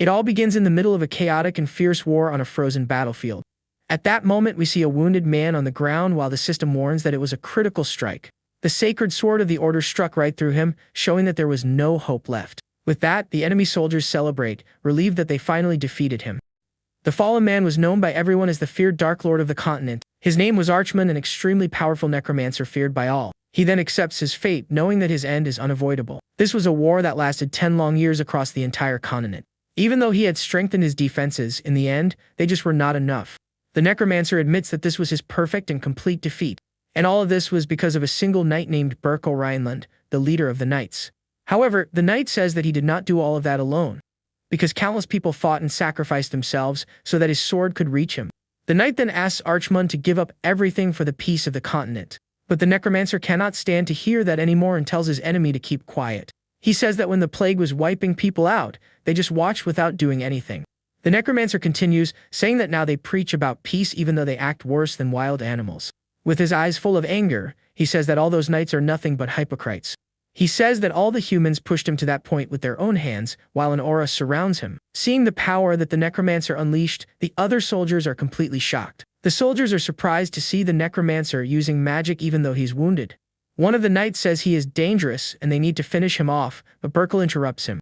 It all begins in the middle of a chaotic and fierce war on a frozen battlefield. At that moment, we see a wounded man on the ground while the system warns that it was a critical strike. The sacred sword of the order struck right through him, showing that there was no hope left. With that, the enemy soldiers celebrate, relieved that they finally defeated him. The fallen man was known by everyone as the feared Dark Lord of the continent. His name was Archman, an extremely powerful necromancer feared by all. He then accepts his fate, knowing that his end is unavoidable. This was a war that lasted 10 long years across the entire continent. Even though he had strengthened his defenses, in the end, they just were not enough. The necromancer admits that this was his perfect and complete defeat. And all of this was because of a single knight named Berkel Rhineland, the leader of the knights. However, the knight says that he did not do all of that alone, because countless people fought and sacrificed themselves so that his sword could reach him. The knight then asks Archman to give up everything for the peace of the continent. But the necromancer cannot stand to hear that anymore and tells his enemy to keep quiet. He says that when the plague was wiping people out, they just watched without doing anything. The necromancer continues, saying that now they preach about peace even though they act worse than wild animals. With his eyes full of anger, he says that all those knights are nothing but hypocrites. He says that all the humans pushed him to that point with their own hands, while an aura surrounds him. Seeing the power that the necromancer unleashed, the other soldiers are completely shocked. The soldiers are surprised to see the necromancer using magic even though he's wounded. One of the knights says he is dangerous and they need to finish him off, but Berkel interrupts him.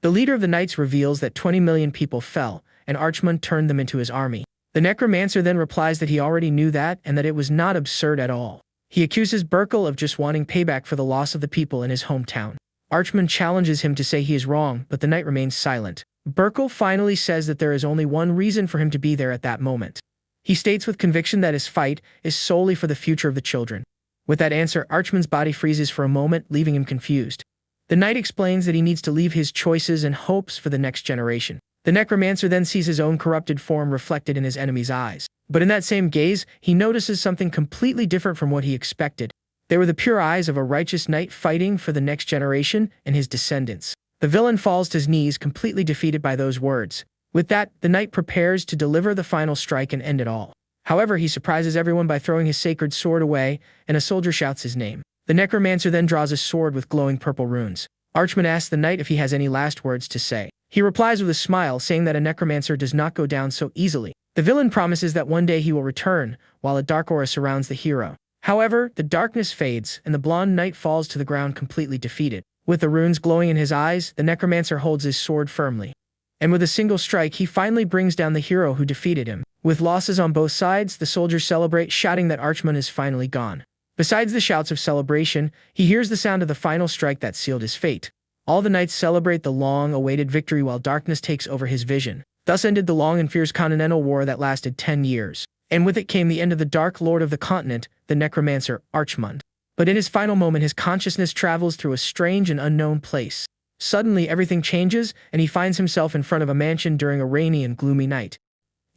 The leader of the knights reveals that 20 million people fell, and Archman turned them into his army. The necromancer then replies that he already knew that and that it was not absurd at all. He accuses Berkel of just wanting payback for the loss of the people in his hometown. Archman challenges him to say he is wrong, but the knight remains silent. Berkel finally says that there is only one reason for him to be there at that moment. He states with conviction that his fight is solely for the future of the children. With that answer, Archman's body freezes for a moment, leaving him confused. The knight explains that he needs to leave his choices and hopes for the next generation. The necromancer then sees his own corrupted form reflected in his enemy's eyes. But in that same gaze, he notices something completely different from what he expected. They were the pure eyes of a righteous knight fighting for the next generation and his descendants. The villain falls to his knees, completely defeated by those words. With that, the knight prepares to deliver the final strike and end it all. However, he surprises everyone by throwing his sacred sword away, and a soldier shouts his name. The necromancer then draws a sword with glowing purple runes. Archman asks the knight if he has any last words to say. He replies with a smile, saying that a necromancer does not go down so easily. The villain promises that one day he will return, while a dark aura surrounds the hero. However, the darkness fades, and the blonde knight falls to the ground completely defeated. With the runes glowing in his eyes, the necromancer holds his sword firmly. And with a single strike, he finally brings down the hero who defeated him. With losses on both sides, the soldiers celebrate, shouting that Archman is finally gone. Besides the shouts of celebration, he hears the sound of the final strike that sealed his fate. All the knights celebrate the long-awaited victory while darkness takes over his vision. Thus ended the long and fierce continental war that lasted 10 years. And with it came the end of the Dark Lord of the continent, the necromancer Archman. But in his final moment, his consciousness travels through a strange and unknown place. Suddenly, everything changes, and he finds himself in front of a mansion during a rainy and gloomy night.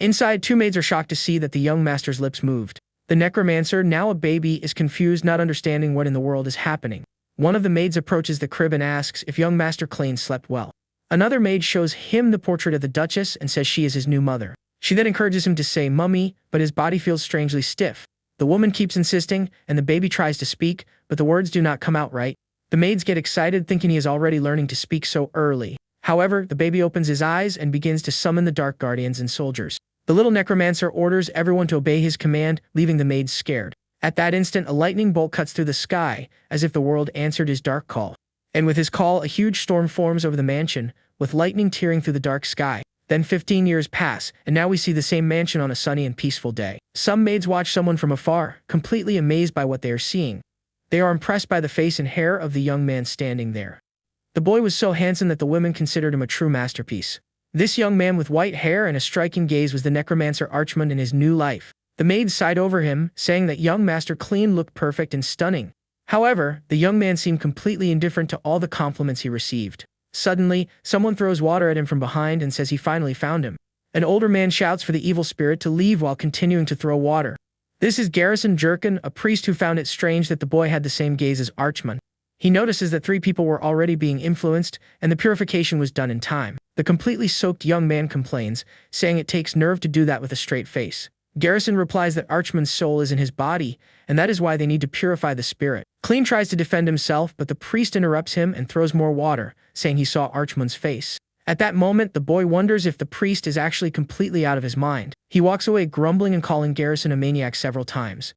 Inside, two maids are shocked to see that the young master's lips moved. The necromancer, now a baby, is confused, not understanding what in the world is happening. One of the maids approaches the crib and asks if young Master Klein slept well. Another maid shows him the portrait of the Duchess and says she is his new mother. She then encourages him to say mummy, but his body feels strangely stiff. The woman keeps insisting, and the baby tries to speak, but the words do not come out right. The maids get excited, thinking he is already learning to speak so early. However, the baby opens his eyes and begins to summon the dark guardians and soldiers. The little necromancer orders everyone to obey his command, leaving the maids scared. At that instant, a lightning bolt cuts through the sky, as if the world answered his dark call. And with his call, a huge storm forms over the mansion, with lightning tearing through the dark sky. Then 15 years pass, and now we see the same mansion on a sunny and peaceful day. Some maids watch someone from afar, completely amazed by what they are seeing. They are impressed by the face and hair of the young man standing there. The boy was so handsome that the women considered him a true masterpiece. This young man with white hair and a striking gaze was the necromancer Archman in his new life. The maids sighed over him, saying that young Master Klein looked perfect and stunning. However, the young man seemed completely indifferent to all the compliments he received. Suddenly, someone throws water at him from behind and says he finally found him. An older man shouts for the evil spirit to leave while continuing to throw water. This is Garrison Jerkin, a priest who found it strange that the boy had the same gaze as Archman. He notices that 3 people were already being influenced, and the purification was done in time. The completely soaked young man complains, saying it takes nerve to do that with a straight face. Garrison replies that Archman's soul is in his body, and that is why they need to purify the spirit. Klein tries to defend himself, but the priest interrupts him and throws more water, saying he saw Archman's face. At that moment, the boy wonders if the priest is actually completely out of his mind. He walks away grumbling and calling Garrison a maniac several times.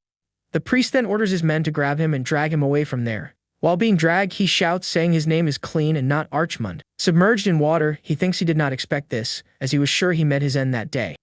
The priest then orders his men to grab him and drag him away from there. While being dragged, he shouts, saying his name is Clean and not Archmund. Submerged in water, he thinks he did not expect this, as he was sure he met his end that day.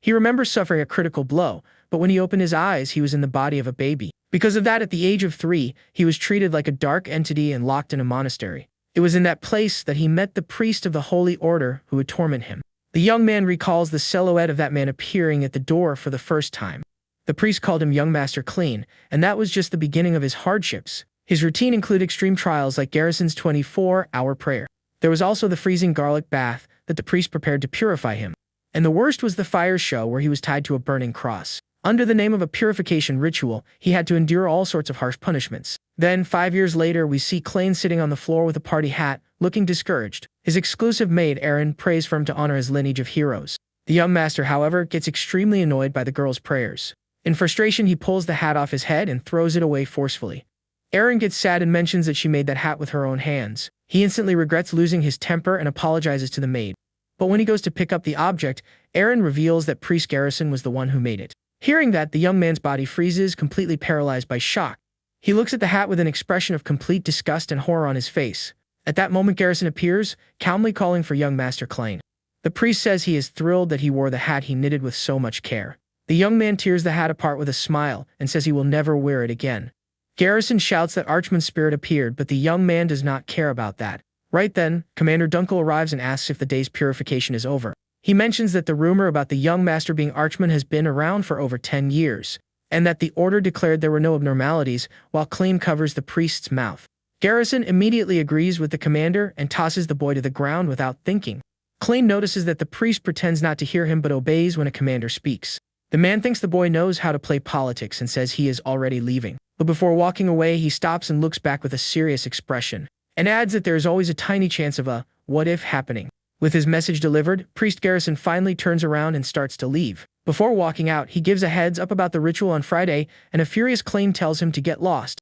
He remembers suffering a critical blow, but when he opened his eyes, he was in the body of a baby. Because of that, at the age of 3, he was treated like a dark entity and locked in a monastery. It was in that place that he met the priest of the Holy Order who would torment him. The young man recalls the silhouette of that man appearing at the door for the first time. The priest called him Young Master Clean, and that was just the beginning of his hardships. His routine included extreme trials like Garrison's 24-hour prayer. There was also the freezing garlic bath that the priest prepared to purify him. And the worst was the fire show where he was tied to a burning cross. Under the name of a purification ritual, he had to endure all sorts of harsh punishments. Then, 5 years later, we see Clean sitting on the floor with a party hat, looking discouraged. His exclusive maid, Erin, prays for him to honor his lineage of heroes. The young master, however, gets extremely annoyed by the girl's prayers. In frustration, he pulls the hat off his head and throws it away forcefully. Erin gets sad and mentions that she made that hat with her own hands. He instantly regrets losing his temper and apologizes to the maid. But when he goes to pick up the object, Erin reveals that Priest Garrison was the one who made it. Hearing that, the young man's body freezes, completely paralyzed by shock. He looks at the hat with an expression of complete disgust and horror on his face. At that moment, Garrison appears, calmly calling for young Master Clean. The priest says he is thrilled that he wore the hat he knitted with so much care. The young man tears the hat apart with a smile and says he will never wear it again. Garrison shouts that Archman's spirit appeared, but the young man does not care about that. Right then, Commander Dunkel arrives and asks if the day's purification is over. He mentions that the rumor about the young master being Archman has been around for over 10 years, and that the order declared there were no abnormalities, while Clean covers the priest's mouth. Garrison immediately agrees with the commander and tosses the boy to the ground without thinking. Clean notices that the priest pretends not to hear him but obeys when a commander speaks. The man thinks the boy knows how to play politics and says he is already leaving. But before walking away, he stops and looks back with a serious expression, and adds that there is always a tiny chance of a what-if happening. With his message delivered, Priest Garrison finally turns around and starts to leave. Before walking out, he gives a heads up about the ritual on Friday, and a furious Clean tells him to get lost.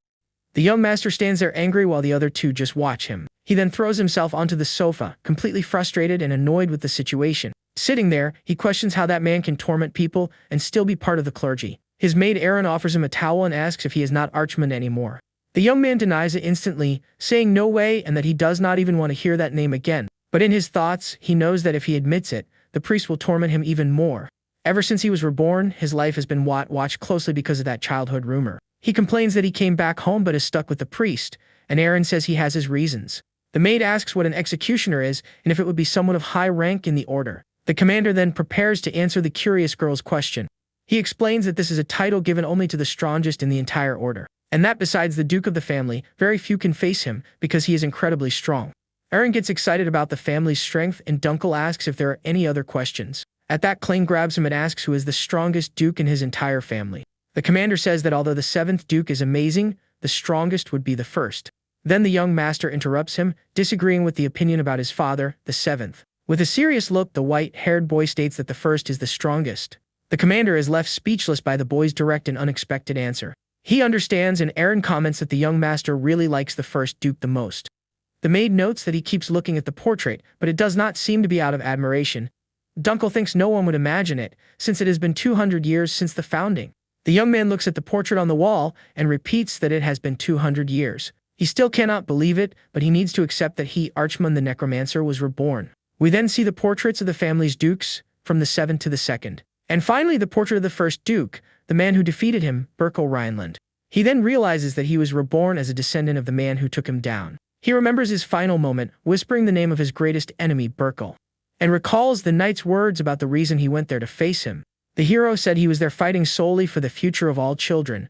The young master stands there angry while the other two just watch him. He then throws himself onto the sofa, completely frustrated and annoyed with the situation. Sitting there, he questions how that man can torment people and still be part of the clergy. His maid Erin offers him a towel and asks if he is not Archman anymore. The young man denies it instantly, saying no way and that he does not even want to hear that name again. But in his thoughts, he knows that if he admits it, the priest will torment him even more. Ever since he was reborn, his life has been watched closely because of that childhood rumor. He complains that he came back home but is stuck with the priest, and Erin says he has his reasons. The maid asks what an executioner is and if it would be someone of high rank in the order. The commander then prepares to answer the curious girl's question. He explains that this is a title given only to the strongest in the entire order, and that besides the Duke of the family, very few can face him because he is incredibly strong. Erin gets excited about the family's strength, and Dunkel asks if there are any other questions. At that, Clean grabs him and asks who is the strongest Duke in his entire family. The commander says that although the 7th Duke is amazing, the strongest would be the 1st. Then the young master interrupts him, disagreeing with the opinion about his father, the 7th. With a serious look, the white-haired boy states that the 1st is the strongest. The commander is left speechless by the boy's direct and unexpected answer. He understands, and Erin comments that the young master really likes the 1st Duke the most. The maid notes that he keeps looking at the portrait, but it does not seem to be out of admiration. Dunkel thinks no one would imagine it, since it has been 200 years since the founding. The young man looks at the portrait on the wall and repeats that it has been 200 years. He still cannot believe it, but he needs to accept that he, Archman the Necromancer, was reborn. We then see the portraits of the family's dukes, from the 7th to the 2nd. And finally, the portrait of the 1st Duke, the man who defeated him, Berkel Rhineland. He then realizes that he was reborn as a descendant of the man who took him down. He remembers his final moment, whispering the name of his greatest enemy, Berkel, and recalls the knight's words about the reason he went there to face him. The hero said he was there fighting solely for the future of all children.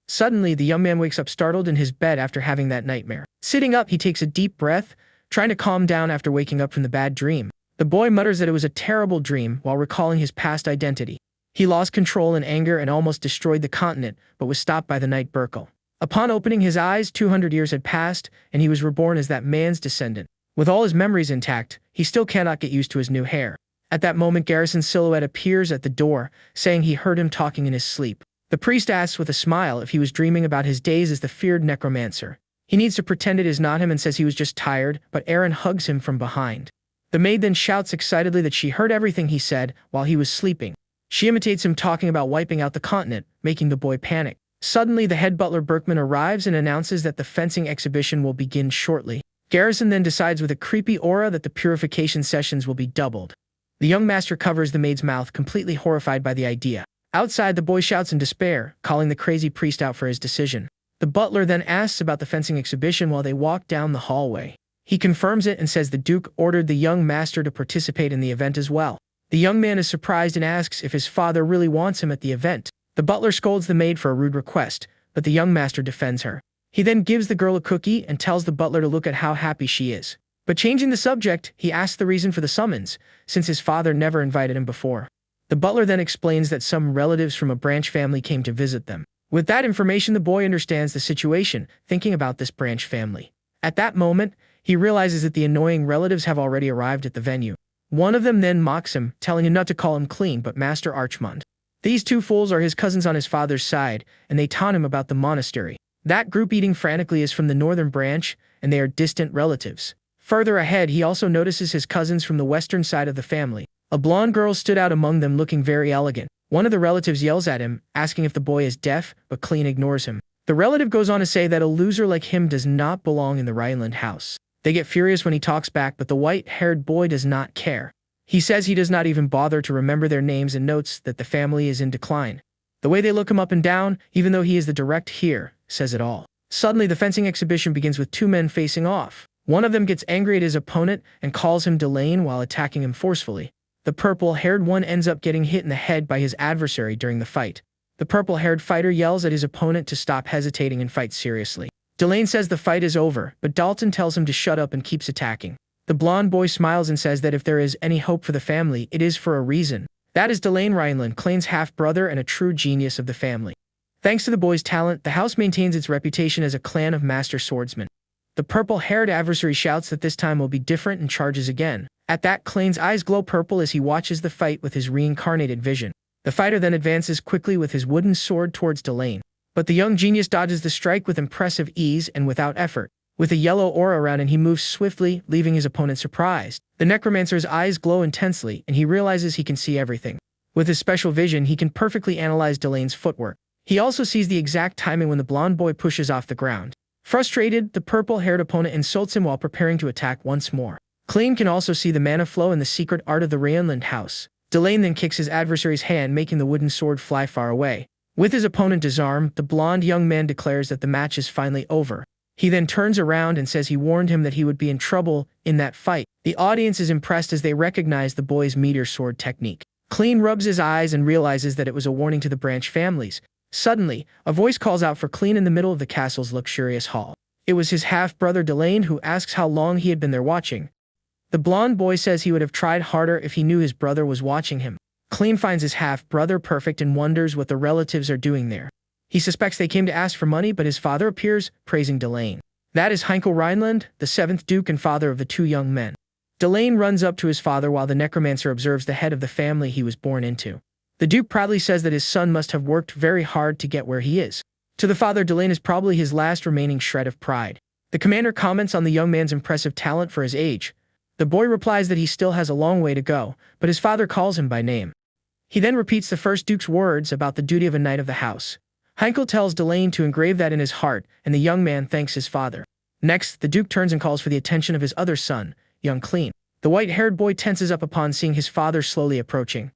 Suddenly, the young man wakes up startled in his bed after having that nightmare. Sitting up, he takes a deep breath, trying to calm down after waking up from the bad dream. The boy mutters that it was a terrible dream while recalling his past identity. He lost control in anger and almost destroyed the continent, but was stopped by the knight Berkel. Upon opening his eyes, 200 years had passed, and he was reborn as that man's descendant. With all his memories intact, he still cannot get used to his new hair. At that moment, Garrison's silhouette appears at the door, saying he heard him talking in his sleep. The priest asks with a smile if he was dreaming about his days as the feared necromancer. He needs to pretend it is not him and says he was just tired, but Erin hugs him from behind. The maid then shouts excitedly that she heard everything he said while he was sleeping. She imitates him talking about wiping out the continent, making the boy panic. Suddenly, the head butler Berkman arrives and announces that the fencing exhibition will begin shortly. Garrison then decides with a creepy aura that the purification sessions will be doubled. The young master covers the maid's mouth, completely horrified by the idea. Outside, the boy shouts in despair, calling the crazy priest out for his decision. The butler then asks about the fencing exhibition while they walk down the hallway. He confirms it and says the Duke ordered the young master to participate in the event as well. The young man is surprised and asks if his father really wants him at the event. The butler scolds the maid for a rude request, but the young master defends her. He then gives the girl a cookie and tells the butler to look at how happy she is. But changing the subject, he asks the reason for the summons, since his father never invited him before. The butler then explains that some relatives from a branch family came to visit them. With that information, the boy understands the situation, thinking about this branch family. At that moment, he realizes that the annoying relatives have already arrived at the venue. One of them then mocks him, telling him not to call him clean but Master Archmond. These two fools are his cousins on his father's side, and they taunt him about the monastery. That group eating frantically is from the northern branch, and they are distant relatives. Further ahead, he also notices his cousins from the western side of the family. A blonde girl stood out among them looking very elegant. One of the relatives yells at him, asking if the boy is deaf, but Clean ignores him. The relative goes on to say that a loser like him does not belong in the Rhineland house. They get furious when he talks back, but the white-haired boy does not care. He says he does not even bother to remember their names and notes that the family is in decline. The way they look him up and down, even though he is the direct heir, says it all. Suddenly, the fencing exhibition begins with two men facing off. One of them gets angry at his opponent and calls him Delane while attacking him forcefully. The purple-haired one ends up getting hit in the head by his adversary during the fight. The purple-haired fighter yells at his opponent to stop hesitating and fight seriously. Delane says the fight is over, but Dalton tells him to shut up and keeps attacking. The blonde boy smiles and says that if there is any hope for the family, it is for a reason. That is Delane Rhineland, Clayne's half-brother and a true genius of the family. Thanks to the boy's talent, the house maintains its reputation as a clan of master swordsmen. The purple-haired adversary shouts that this time will be different and charges again. At that, Clayne's eyes glow purple as he watches the fight with his reincarnated vision. The fighter then advances quickly with his wooden sword towards Delane. But the young genius dodges the strike with impressive ease and without effort. With a yellow aura around him, he moves swiftly, leaving his opponent surprised. The necromancer's eyes glow intensely, and he realizes he can see everything. With his special vision, he can perfectly analyze Delane's footwork. He also sees the exact timing when the blonde boy pushes off the ground. Frustrated, the purple-haired opponent insults him while preparing to attack once more. Clayne can also see the mana flow and the secret art of the Rhineland house. Delane then kicks his adversary's hand, making the wooden sword fly far away. With his opponent disarmed, the blonde young man declares that the match is finally over. He then turns around and says he warned him that he would be in trouble in that fight. The audience is impressed as they recognize the boy's meteor sword technique. Clayne rubs his eyes and realizes that it was a warning to the branch families. Suddenly, a voice calls out for Clayne in the middle of the castle's luxurious hall. It was his half-brother Delane who asks how long he had been there watching. The blonde boy says he would have tried harder if he knew his brother was watching him. Clayne finds his half-brother perfect and wonders what the relatives are doing there. He suspects they came to ask for money, but his father appears, praising Delane. That is Heinkel Rhineland, the 7th Duke and father of the two young men. Delane runs up to his father while the necromancer observes the head of the family he was born into. The Duke proudly says that his son must have worked very hard to get where he is. To the father, Delane is probably his last remaining shred of pride. The commander comments on the young man's impressive talent for his age. The boy replies that he still has a long way to go, but his father calls him by name. He then repeats the first Duke's words about the duty of a knight of the house. Heinkel tells Delane to engrave that in his heart, and the young man thanks his father. Next, the Duke turns and calls for the attention of his other son, young Clean. The white-haired boy tenses up upon seeing his father slowly approaching.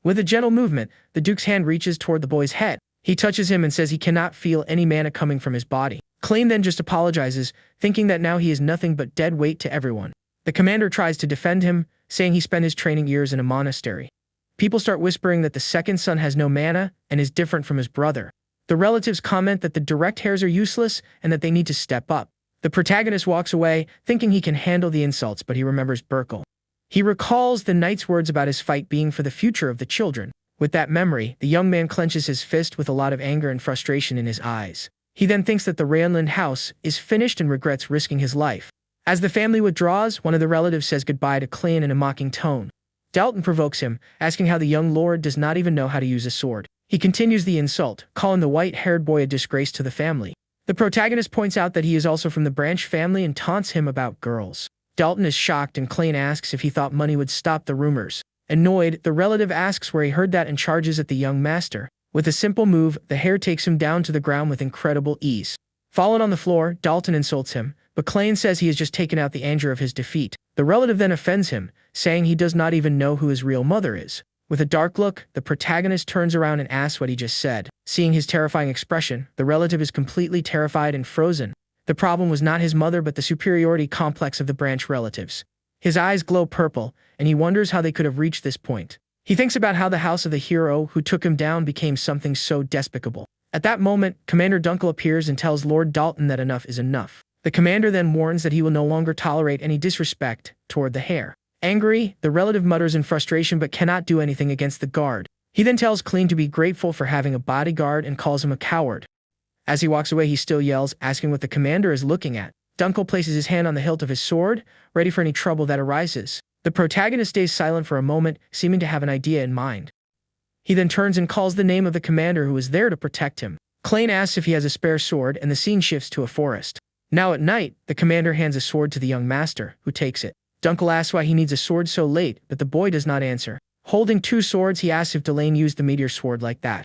With a gentle movement, the Duke's hand reaches toward the boy's head. He touches him and says he cannot feel any mana coming from his body. Clean then just apologizes, thinking that now he is nothing but dead weight to everyone. The commander tries to defend him, saying he spent his training years in a monastery. People start whispering that the second son has no mana and is different from his brother. The relatives comment that the direct heirs are useless and that they need to step up. The protagonist walks away, thinking he can handle the insults, but he remembers Burkle. He recalls the knight's words about his fight being for the future of the children. With that memory, the young man clenches his fist with a lot of anger and frustration in his eyes. He then thinks that the Rhineland house is finished and regrets risking his life. As the family withdraws, one of the relatives says goodbye to Clayne in a mocking tone. Dalton provokes him, asking how the young lord does not even know how to use a sword. He continues the insult, calling the white-haired boy a disgrace to the family. The protagonist points out that he is also from the branch family and taunts him about girls. Dalton is shocked and Klain asks if he thought money would stop the rumors. Annoyed, the relative asks where he heard that and charges at the young master. With a simple move, the hare takes him down to the ground with incredible ease. Fallen on the floor, Dalton insults him, but Klain says he has just taken out the anger of his defeat. The relative then offends him, saying he does not even know who his real mother is. With a dark look, the protagonist turns around and asks what he just said. Seeing his terrifying expression, the relative is completely terrified and frozen. The problem was not his mother but the superiority complex of the branch relatives. His eyes glow purple, and he wonders how they could have reached this point. He thinks about how the house of the hero who took him down became something so despicable. At that moment, Commander Dunkel appears and tells Lord Dalton that enough is enough. The commander then warns that he will no longer tolerate any disrespect toward the hare. Angry, the relative mutters in frustration but cannot do anything against the guard. He then tells Klain to be grateful for having a bodyguard and calls him a coward. As he walks away, he still yells, asking what the commander is looking at. Dunkel places his hand on the hilt of his sword, ready for any trouble that arises. The protagonist stays silent for a moment, seeming to have an idea in mind. He then turns and calls the name of the commander who is there to protect him. Klain asks if he has a spare sword, and the scene shifts to a forest. Now at night, the commander hands a sword to the young master, who takes it. Dunkel asks why he needs a sword so late, but the boy does not answer. Holding two swords, he asks if Delane used the meteor sword like that.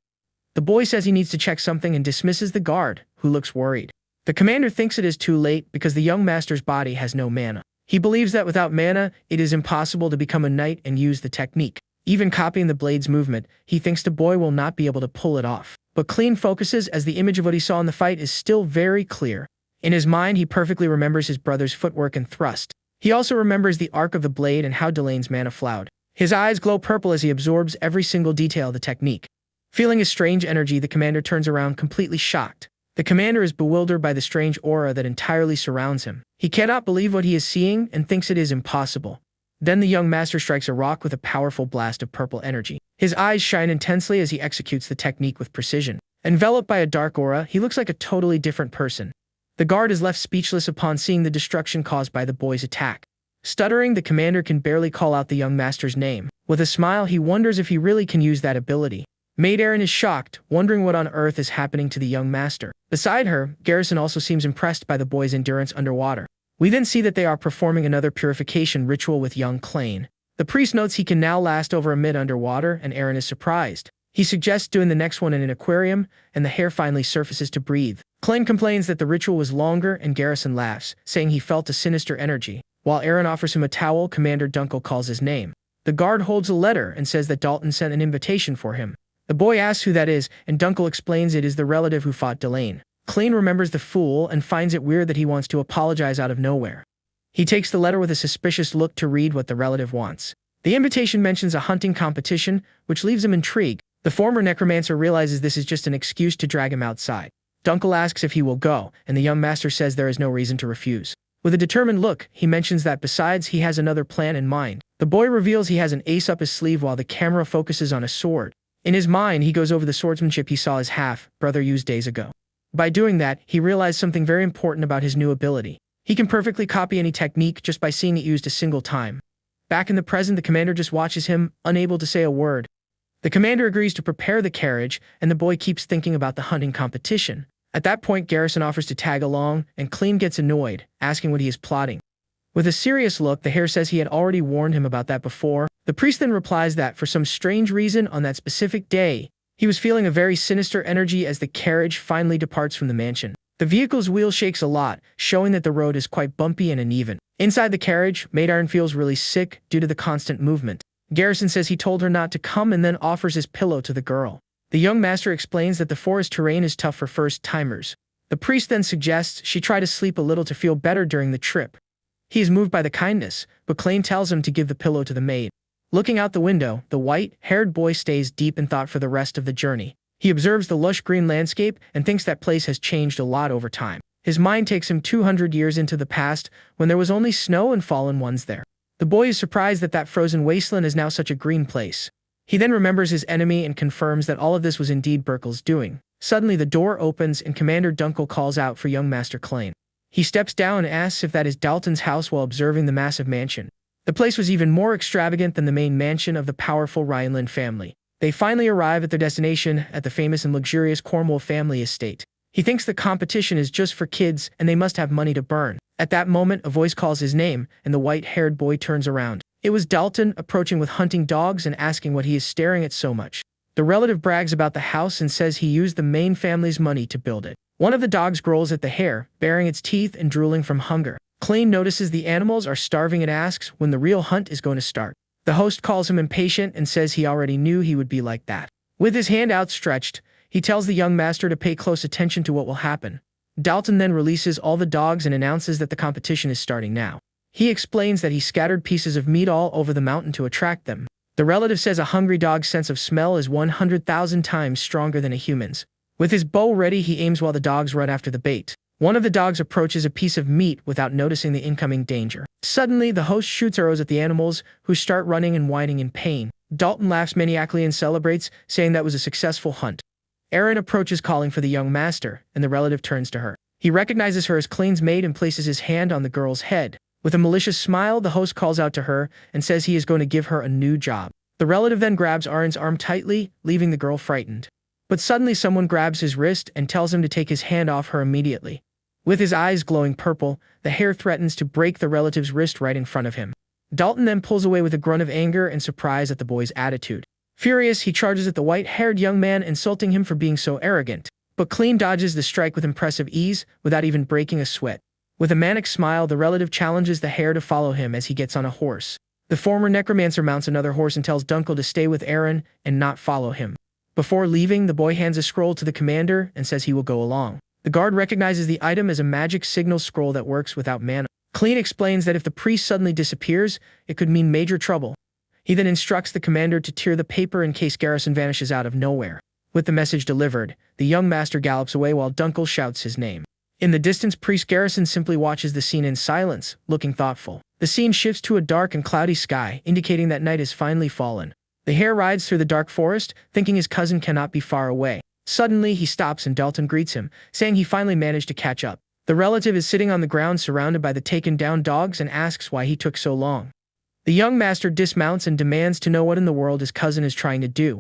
The boy says he needs to check something and dismisses the guard, who looks worried. The commander thinks it is too late because the young master's body has no mana. He believes that without mana, it is impossible to become a knight and use the technique. Even copying the blade's movement, he thinks the boy will not be able to pull it off. But Klain focuses as the image of what he saw in the fight is still very clear. In his mind, he perfectly remembers his brother's footwork and thrust. He also remembers the arc of the blade and how Delane's mana flowed. His eyes glow purple as he absorbs every single detail of the technique. Feeling a strange energy, the commander turns around completely shocked. The commander is bewildered by the strange aura that entirely surrounds him. He cannot believe what he is seeing and thinks it is impossible. Then the young master strikes a rock with a powerful blast of purple energy. His eyes shine intensely as he executes the technique with precision. Enveloped by a dark aura, he looks like a totally different person. The guard is left speechless upon seeing the destruction caused by the boy's attack. Stuttering, the commander can barely call out the young master's name. With a smile, he wonders if he really can use that ability. Maid Erin is shocked, wondering what on earth is happening to the young master. Beside her, Garrison also seems impressed by the boy's endurance underwater. We then see that they are performing another purification ritual with young Klain. The priest notes he can now last over a minute underwater, and Erin is surprised. He suggests doing the next one in an aquarium, and the hare finally surfaces to breathe. Klain complains that the ritual was longer, and Garrison laughs, saying he felt a sinister energy. While Erin offers him a towel, Commander Dunkel calls his name. The guard holds a letter and says that Dalton sent an invitation for him. The boy asks who that is, and Dunkel explains it is the relative who fought Delane. Klain remembers the fool and finds it weird that he wants to apologize out of nowhere. He takes the letter with a suspicious look to read what the relative wants. The invitation mentions a hunting competition, which leaves him intrigued. The former necromancer realizes this is just an excuse to drag him outside. Dunkel asks if he will go, and the young master says there is no reason to refuse. With a determined look, he mentions that besides he has another plan in mind. The boy reveals he has an ace up his sleeve while the camera focuses on a sword. In his mind, he goes over the swordsmanship he saw his half-brother use days ago. By doing that, he realized something very important about his new ability. He can perfectly copy any technique just by seeing it used a single time. Back in the present, the commander just watches him, unable to say a word. The commander agrees to prepare the carriage, and the boy keeps thinking about the hunting competition. At that point, Garrison offers to tag along, and Klain gets annoyed, asking what he is plotting. With a serious look, the hare says he had already warned him about that before. The priest then replies that, for some strange reason, on that specific day, he was feeling a very sinister energy as the carriage finally departs from the mansion. The vehicle's wheel shakes a lot, showing that the road is quite bumpy and uneven. Inside the carriage, Maid Erin feels really sick due to the constant movement. Garrison says he told her not to come and then offers his pillow to the girl. The young master explains that the forest terrain is tough for first-timers. The priest then suggests she try to sleep a little to feel better during the trip. He is moved by the kindness, but Klain tells him to give the pillow to the maid. Looking out the window, the white-haired boy stays deep in thought for the rest of the journey. He observes the lush green landscape and thinks that place has changed a lot over time. His mind takes him 200 years into the past, when there was only snow and fallen ones there. The boy is surprised that that frozen wasteland is now such a green place. He then remembers his enemy and confirms that all of this was indeed Burkle's doing. Suddenly the door opens and Commander Dunkel calls out for young Master Klain. He steps down and asks if that is Dalton's house while observing the massive mansion. The place was even more extravagant than the main mansion of the powerful Rhineland family. They finally arrive at their destination at the famous and luxurious Cornwall family estate. He thinks the competition is just for kids and they must have money to burn. At that moment, a voice calls his name, and the white-haired boy turns around. It was Dalton, approaching with hunting dogs and asking what he is staring at so much. The relative brags about the house and says he used the main family's money to build it. One of the dogs growls at the hare, baring its teeth and drooling from hunger. Clean notices the animals are starving and asks when the real hunt is going to start. The host calls him impatient and says he already knew he would be like that. With his hand outstretched, he tells the young master to pay close attention to what will happen. Dalton then releases all the dogs and announces that the competition is starting now. He explains that he scattered pieces of meat all over the mountain to attract them. The relative says a hungry dog's sense of smell is 100,000 times stronger than a human's. With his bow ready, he aims while the dogs run after the bait. One of the dogs approaches a piece of meat without noticing the incoming danger. Suddenly, the host shoots arrows at the animals, who start running and whining in pain. Dalton laughs maniacally and celebrates, saying that was a successful hunt. Aaron approaches calling for the young master, and the relative turns to her. He recognizes her as Clean's maid and places his hand on the girl's head. With a malicious smile, the host calls out to her and says he is going to give her a new job. The relative then grabs Aaron's arm tightly, leaving the girl frightened. But suddenly someone grabs his wrist and tells him to take his hand off her immediately. With his eyes glowing purple, the hare threatens to break the relative's wrist right in front of him. Dalton then pulls away with a grunt of anger and surprise at the boy's attitude. Furious, he charges at the white-haired young man, insulting him for being so arrogant. But Clean dodges the strike with impressive ease, without even breaking a sweat. With a manic smile, the relative challenges the hare to follow him as he gets on a horse. The former necromancer mounts another horse and tells Dunkel to stay with Aaron and not follow him. Before leaving, the boy hands a scroll to the commander and says he will go along. The guard recognizes the item as a magic signal scroll that works without mana. Clean explains that if the priest suddenly disappears, it could mean major trouble. He then instructs the commander to tear the paper in case Garrison vanishes out of nowhere. With the message delivered, the young master gallops away while Dunkel shouts his name. In the distance, Priest Garrison simply watches the scene in silence, looking thoughtful. The scene shifts to a dark and cloudy sky, indicating that night has finally fallen. The hare rides through the dark forest, thinking his cousin cannot be far away. Suddenly, he stops and Dalton greets him, saying he finally managed to catch up. The relative is sitting on the ground surrounded by the taken-down dogs and asks why he took so long. The young master dismounts and demands to know what in the world his cousin is trying to do.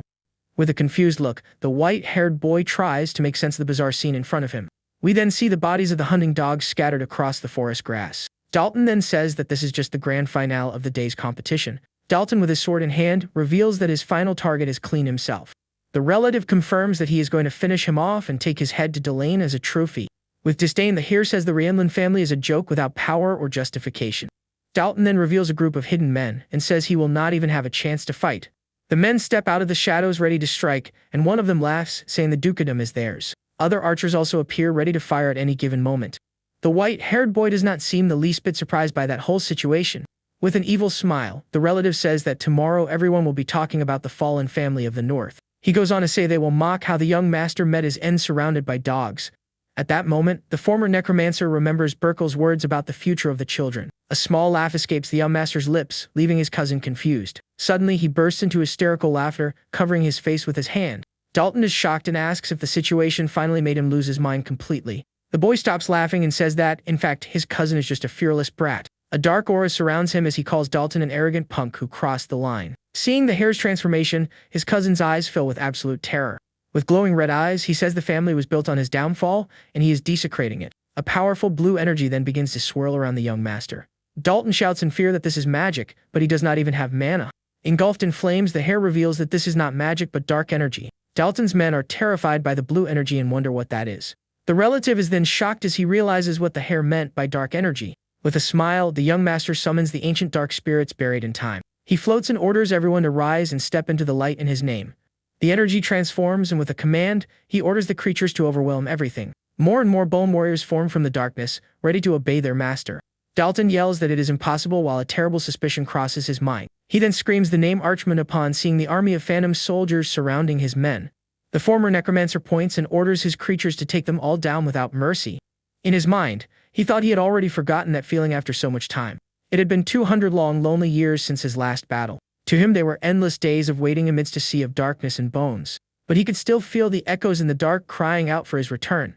With a confused look, the white-haired boy tries to make sense of the bizarre scene in front of him. We then see the bodies of the hunting dogs scattered across the forest grass. Dalton then says that this is just the grand finale of the day's competition. Dalton, with his sword in hand, reveals that his final target is Clean himself. The relative confirms that he is going to finish him off and take his head to Delane as a trophy. With disdain, the hare says the Reincarnated family is a joke without power or justification. Dalton then reveals a group of hidden men and says he will not even have a chance to fight. The men step out of the shadows ready to strike, and one of them laughs, saying the dukedom is theirs. Other archers also appear ready to fire at any given moment. The white-haired boy does not seem the least bit surprised by that whole situation. With an evil smile, the relative says that tomorrow everyone will be talking about the fallen family of the north. He goes on to say they will mock how the young master met his end surrounded by dogs. At that moment, the former necromancer remembers Burkel's words about the future of the children. A small laugh escapes the young master's lips, leaving his cousin confused. Suddenly, he bursts into hysterical laughter, covering his face with his hand. Dalton is shocked and asks if the situation finally made him lose his mind completely. The boy stops laughing and says that, in fact, his cousin is just a fearless brat. A dark aura surrounds him as he calls Dalton an arrogant punk who crossed the line. Seeing the hare's transformation, his cousin's eyes fill with absolute terror. With glowing red eyes, he says the family was built on his downfall, and he is desecrating it. A powerful blue energy then begins to swirl around the young master. Dalton shouts in fear that this is magic, but he does not even have mana. Engulfed in flames, the hare reveals that this is not magic but dark energy. Dalton's men are terrified by the blue energy and wonder what that is. The relative is then shocked as he realizes what the hare meant by dark energy. With a smile, the young master summons the ancient dark spirits buried in time. He floats and orders everyone to rise and step into the light in his name. The energy transforms, and with a command, he orders the creatures to overwhelm everything. More and more bone warriors form from the darkness, ready to obey their master. Dalton yells that it is impossible while a terrible suspicion crosses his mind. He then screams the name Archman upon seeing the army of phantom soldiers surrounding his men. The former necromancer points and orders his creatures to take them all down without mercy. In his mind, he thought he had already forgotten that feeling after so much time. It had been 200 long, lonely years since his last battle. To him, they were endless days of waiting amidst a sea of darkness and bones. But he could still feel the echoes in the dark crying out for his return.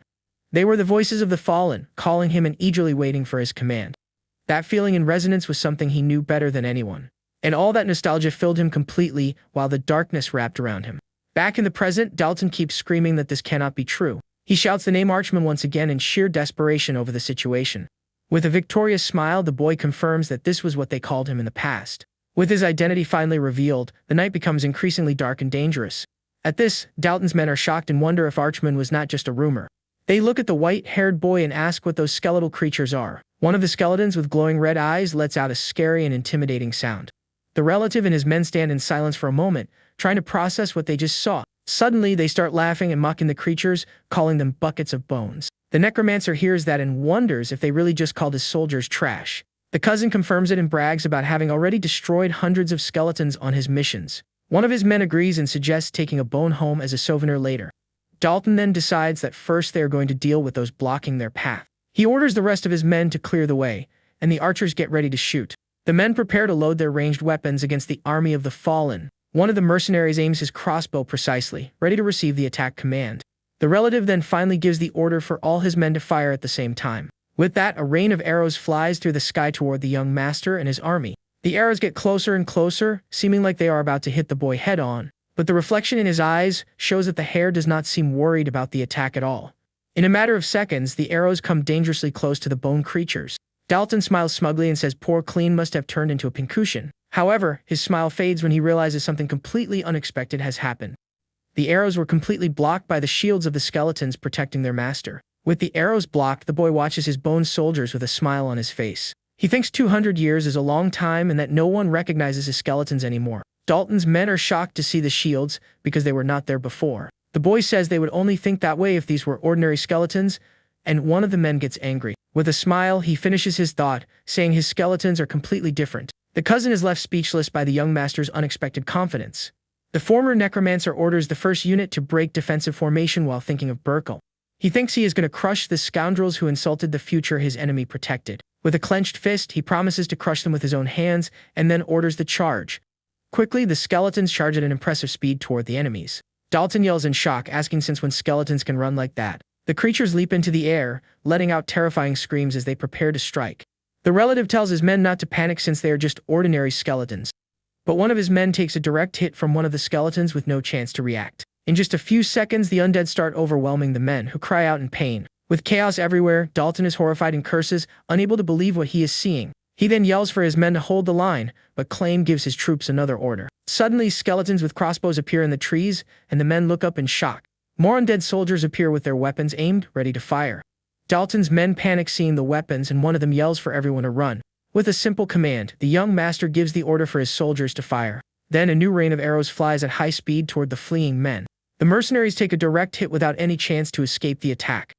They were the voices of the fallen, calling him and eagerly waiting for his command. That feeling in resonance was something he knew better than anyone. And all that nostalgia filled him completely, while the darkness wrapped around him. Back in the present, Dalton keeps screaming that this cannot be true. He shouts the name Archman once again in sheer desperation over the situation. With a victorious smile, the boy confirms that this was what they called him in the past. With his identity finally revealed, the night becomes increasingly dark and dangerous. At this, Dalton's men are shocked and wonder if Archman was not just a rumor. They look at the white-haired boy and ask what those skeletal creatures are. One of the skeletons with glowing red eyes lets out a scary and intimidating sound. The relative and his men stand in silence for a moment, trying to process what they just saw. Suddenly, they start laughing and mocking the creatures, calling them buckets of bones. The necromancer hears that and wonders if they really just called his soldiers trash. The cousin confirms it and brags about having already destroyed hundreds of skeletons on his missions. One of his men agrees and suggests taking a bone home as a souvenir later. Dalton then decides that first they are going to deal with those blocking their path. He orders the rest of his men to clear the way, and the archers get ready to shoot. The men prepare to load their ranged weapons against the army of the fallen. One of the mercenaries aims his crossbow precisely, ready to receive the attack command. The relative then finally gives the order for all his men to fire at the same time. With that, a rain of arrows flies through the sky toward the young master and his army. The arrows get closer and closer, seeming like they are about to hit the boy head-on, but the reflection in his eyes shows that the hare does not seem worried about the attack at all. In a matter of seconds, the arrows come dangerously close to the bone creatures. Dalton smiles smugly and says poor Clean must have turned into a pincushion. However, his smile fades when he realizes something completely unexpected has happened. The arrows were completely blocked by the shields of the skeletons protecting their master. With the arrows blocked, the boy watches his bone soldiers with a smile on his face. He thinks 200 years is a long time and that no one recognizes his skeletons anymore. Dalton's men are shocked to see the shields because they were not there before. The boy says they would only think that way if these were ordinary skeletons, and one of the men gets angry. With a smile, he finishes his thought, saying his skeletons are completely different. The cousin is left speechless by the young master's unexpected confidence. The former necromancer orders the first unit to break defensive formation while thinking of Burkle. He thinks he is going to crush the scoundrels who insulted the future his enemy protected. With a clenched fist, he promises to crush them with his own hands and then orders the charge. Quickly, the skeletons charge at an impressive speed toward the enemies. Dalton yells in shock, asking since when skeletons can run like that. The creatures leap into the air, letting out terrifying screams as they prepare to strike. The relative tells his men not to panic since they are just ordinary skeletons. But one of his men takes a direct hit from one of the skeletons with no chance to react. In just a few seconds, the undead start overwhelming the men, who cry out in pain. With chaos everywhere, Dalton is horrified and curses, unable to believe what he is seeing. He then yells for his men to hold the line, but Claim gives his troops another order. Suddenly, skeletons with crossbows appear in the trees, and the men look up in shock. More undead soldiers appear with their weapons aimed, ready to fire. Dalton's men panic seeing the weapons, and one of them yells for everyone to run. With a simple command, the young master gives the order for his soldiers to fire. Then a new rain of arrows flies at high speed toward the fleeing men. The mercenaries take a direct hit without any chance to escape the attack.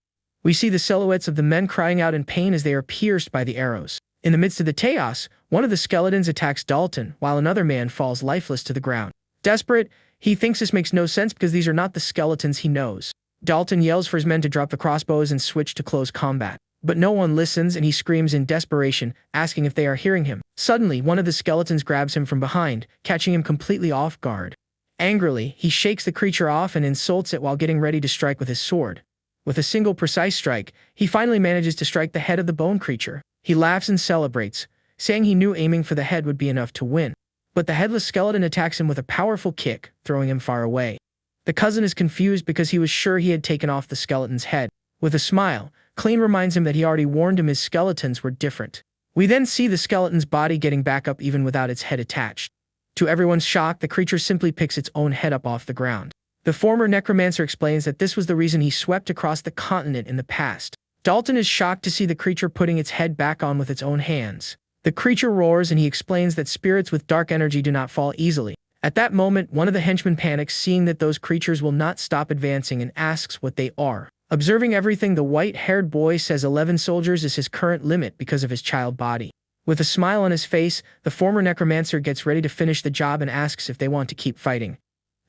We see the silhouettes of the men crying out in pain as they are pierced by the arrows. In the midst of the chaos, one of the skeletons attacks Dalton, while another man falls lifeless to the ground. Desperate, he thinks this makes no sense because these are not the skeletons he knows. Dalton yells for his men to drop the crossbows and switch to close combat. But no one listens and he screams in desperation, asking if they are hearing him. Suddenly, one of the skeletons grabs him from behind, catching him completely off guard. Angrily, he shakes the creature off and insults it while getting ready to strike with his sword. With a single precise strike, he finally manages to strike the head of the bone creature. He laughs and celebrates, saying he knew aiming for the head would be enough to win. But the headless skeleton attacks him with a powerful kick, throwing him far away. The cousin is confused because he was sure he had taken off the skeleton's head. With a smile, Clean reminds him that he already warned him his skeletons were different. We then see the skeleton's body getting back up even without its head attached. To everyone's shock, the creature simply picks its own head up off the ground. The former necromancer explains that this was the reason he swept across the continent in the past. Dalton is shocked to see the creature putting its head back on with its own hands. The creature roars and he explains that spirits with dark energy do not fall easily. At that moment, one of the henchmen panics, seeing that those creatures will not stop advancing, and asks what they are. Observing everything, the white-haired boy says 11 soldiers is his current limit because of his child body. With a smile on his face, the former necromancer gets ready to finish the job and asks if they want to keep fighting.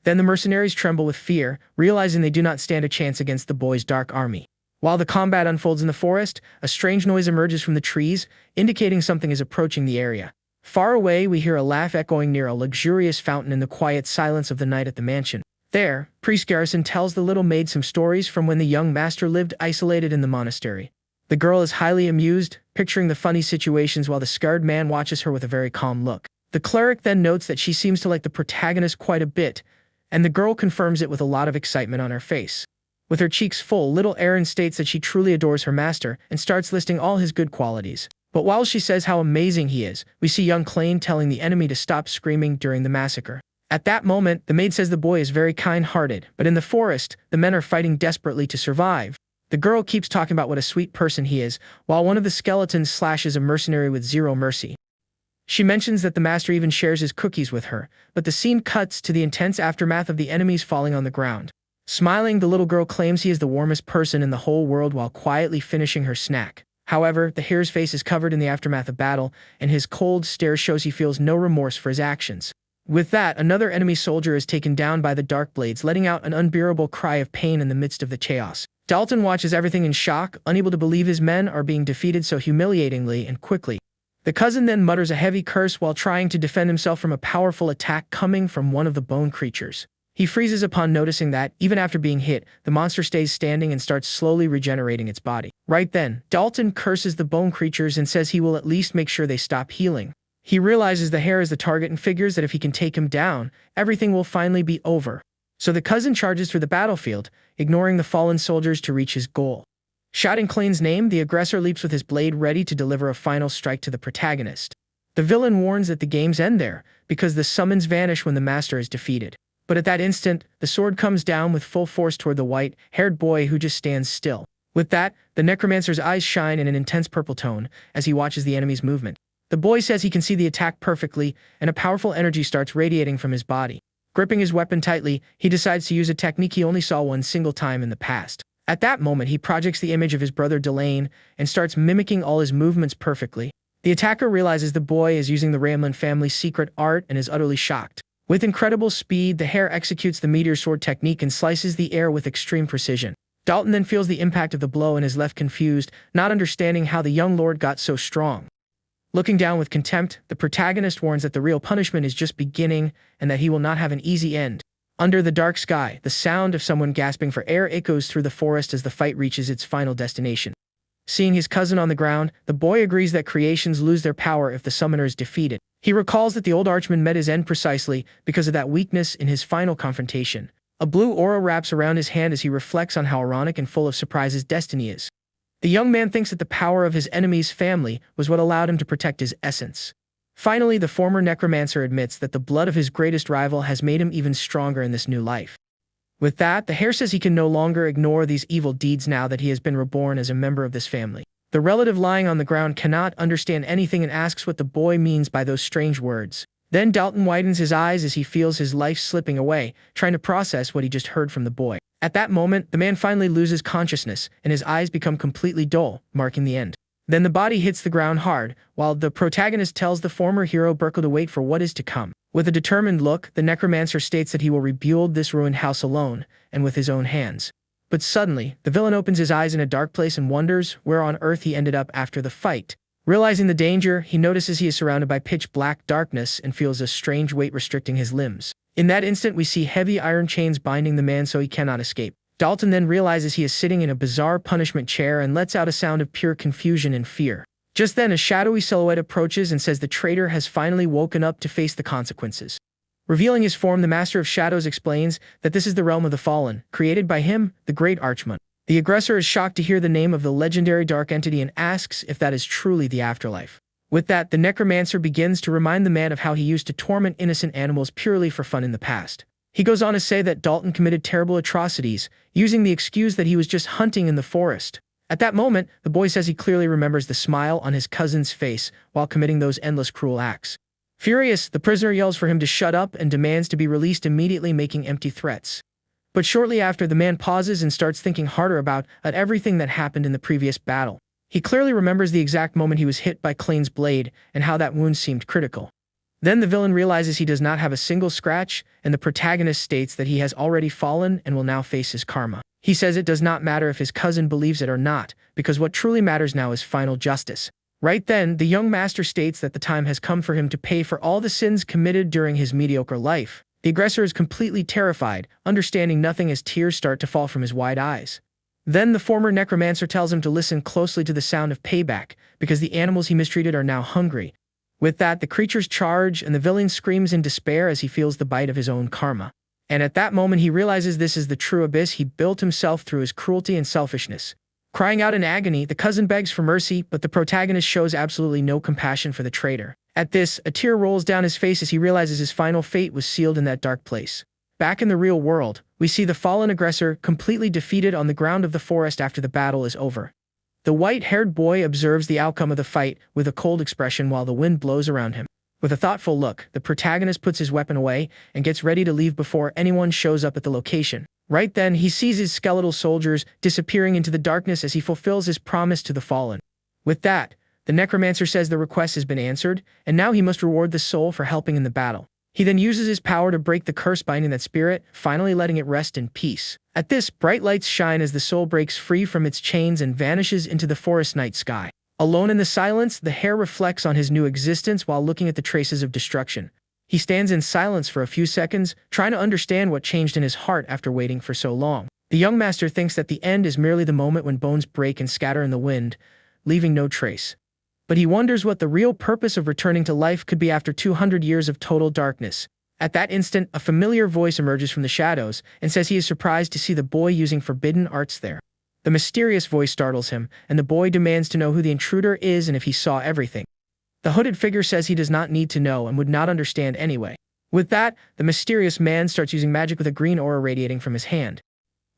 Then the mercenaries tremble with fear, realizing they do not stand a chance against the boy's dark army. While the combat unfolds in the forest, a strange noise emerges from the trees, indicating something is approaching the area. Far away, we hear a laugh echoing near a luxurious fountain in the quiet silence of the night at the mansion. There, Priest Garrison tells the little maid some stories from when the young master lived isolated in the monastery. The girl is highly amused, picturing the funny situations while the scarred man watches her with a very calm look. The cleric then notes that she seems to like the protagonist quite a bit, and the girl confirms it with a lot of excitement on her face. With her cheeks full, little Erin states that she truly adores her master and starts listing all his good qualities. But while she says how amazing he is, we see young Klain telling the enemy to stop screaming during the massacre. At that moment, the maid says the boy is very kind-hearted, but in the forest, the men are fighting desperately to survive. The girl keeps talking about what a sweet person he is, while one of the skeletons slashes a mercenary with zero mercy. She mentions that the master even shares his cookies with her, but the scene cuts to the intense aftermath of the enemies falling on the ground. Smiling, the little girl claims he is the warmest person in the whole world while quietly finishing her snack. However, the hero's face is covered in the aftermath of battle, and his cold stare shows he feels no remorse for his actions. With that, another enemy soldier is taken down by the dark blades, letting out an unbearable cry of pain in the midst of the chaos. Dalton watches everything in shock, unable to believe his men are being defeated so humiliatingly and quickly. The cousin then mutters a heavy curse while trying to defend himself from a powerful attack coming from one of the bone creatures. He freezes upon noticing that, even after being hit, the monster stays standing and starts slowly regenerating its body. Right then, Dalton curses the bone creatures and says he will at least make sure they stop healing. He realizes the hare is the target and figures that if he can take him down, everything will finally be over. So the cousin charges through the battlefield, ignoring the fallen soldiers to reach his goal. Shouting Klain's name, the aggressor leaps with his blade ready to deliver a final strike to the protagonist. The villain warns that the games end there, because the summons vanish when the master is defeated. But at that instant, the sword comes down with full force toward the white-haired boy who just stands still. With that, the necromancer's eyes shine in an intense purple tone as he watches the enemy's movement. The boy says he can see the attack perfectly, and a powerful energy starts radiating from his body. Gripping his weapon tightly, he decides to use a technique he only saw one single time in the past. At that moment, he projects the image of his brother Delane and starts mimicking all his movements perfectly. The attacker realizes the boy is using the Ramlin family's secret art and is utterly shocked. With incredible speed, the hare executes the meteor sword technique and slices the air with extreme precision. Dalton then feels the impact of the blow and is left confused, not understanding how the young lord got so strong. Looking down with contempt, the protagonist warns that the real punishment is just beginning and that he will not have an easy end. Under the dark sky, the sound of someone gasping for air echoes through the forest as the fight reaches its final destination. Seeing his cousin on the ground, the boy agrees that creations lose their power if the summoner is defeated. He recalls that the old archman met his end precisely because of that weakness in his final confrontation. A blue aura wraps around his hand as he reflects on how ironic and full of surprise his destiny is. The young man thinks that the power of his enemy's family was what allowed him to protect his essence. Finally, the former necromancer admits that the blood of his greatest rival has made him even stronger in this new life. With that, the hare says he can no longer ignore these evil deeds now that he has been reborn as a member of this family. The relative lying on the ground cannot understand anything and asks what the boy means by those strange words. Then Dalton widens his eyes as he feels his life slipping away, trying to process what he just heard from the boy. At that moment, the man finally loses consciousness, and his eyes become completely dull, marking the end. Then the body hits the ground hard, while the protagonist tells the former hero Burkle to wait for what is to come. With a determined look, the necromancer states that he will rebuild this ruined house alone, and with his own hands. But suddenly, the villain opens his eyes in a dark place and wonders where on earth he ended up after the fight. Realizing the danger, he notices he is surrounded by pitch-black darkness and feels a strange weight restricting his limbs. In that instant, we see heavy iron chains binding the man so he cannot escape. Dalton then realizes he is sitting in a bizarre punishment chair and lets out a sound of pure confusion and fear. Just then, a shadowy silhouette approaches and says the traitor has finally woken up to face the consequences. Revealing his form, the Master of Shadows explains that this is the realm of the fallen, created by him, the Great Archman. The aggressor is shocked to hear the name of the legendary dark entity and asks if that is truly the afterlife. With that, the necromancer begins to remind the man of how he used to torment innocent animals purely for fun in the past. He goes on to say that Dalton committed terrible atrocities, using the excuse that he was just hunting in the forest. At that moment, the boy says he clearly remembers the smile on his cousin's face while committing those endless cruel acts. Furious, the prisoner yells for him to shut up and demands to be released immediately, making empty threats. But shortly after, the man pauses and starts thinking harder about everything that happened in the previous battle. He clearly remembers the exact moment he was hit by Klain's blade and how that wound seemed critical. Then the villain realizes he does not have a single scratch, and the protagonist states that he has already fallen and will now face his karma. He says it does not matter if his cousin believes it or not, because what truly matters now is final justice. Right then, the young master states that the time has come for him to pay for all the sins committed during his mediocre life. The aggressor is completely terrified, understanding nothing as tears start to fall from his wide eyes. Then the former necromancer tells him to listen closely to the sound of payback, because the animals he mistreated are now hungry. With that, the creatures charge and the villain screams in despair as he feels the bite of his own karma. And at that moment he realizes this is the true abyss he built himself through his cruelty and selfishness. Crying out in agony, the cousin begs for mercy, but the protagonist shows absolutely no compassion for the traitor. At this, a tear rolls down his face as he realizes his final fate was sealed in that dark place. Back in the real world, we see the fallen aggressor completely defeated on the ground of the forest after the battle is over. The white-haired boy observes the outcome of the fight with a cold expression while the wind blows around him. With a thoughtful look, the protagonist puts his weapon away and gets ready to leave before anyone shows up at the location. Right then, he sees his skeletal soldiers disappearing into the darkness as he fulfills his promise to the fallen. With that, the necromancer says the request has been answered, and now he must reward the soul for helping in the battle. He then uses his power to break the curse binding that spirit, finally letting it rest in peace. At this, bright lights shine as the soul breaks free from its chains and vanishes into the forest night sky. Alone in the silence, the hare reflects on his new existence while looking at the traces of destruction. He stands in silence for a few seconds, trying to understand what changed in his heart after waiting for so long. The young master thinks that the end is merely the moment when bones break and scatter in the wind, leaving no trace. But he wonders what the real purpose of returning to life could be after 200 years of total darkness. At that instant, a familiar voice emerges from the shadows and says he is surprised to see the boy using forbidden arts there. The mysterious voice startles him, and the boy demands to know who the intruder is and if he saw everything. The hooded figure says he does not need to know and would not understand anyway. With that, the mysterious man starts using magic with a green aura radiating from his hand.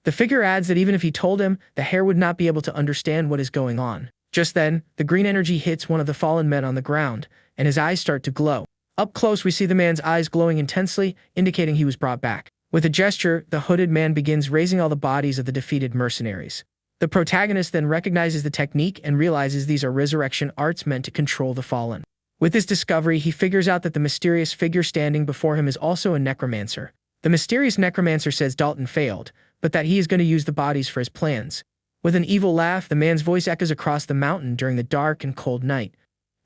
The figure adds that even if he told him, the hare would not be able to understand what is going on. Just then, the green energy hits one of the fallen men on the ground, and his eyes start to glow. Up close, we see the man's eyes glowing intensely, indicating he was brought back. With a gesture, the hooded man begins raising all the bodies of the defeated mercenaries. The protagonist then recognizes the technique and realizes these are resurrection arts meant to control the fallen. With this discovery, he figures out that the mysterious figure standing before him is also a necromancer. The mysterious necromancer says Dalton failed, but that he is going to use the bodies for his plans. With an evil laugh, the man's voice echoes across the mountain during the dark and cold night.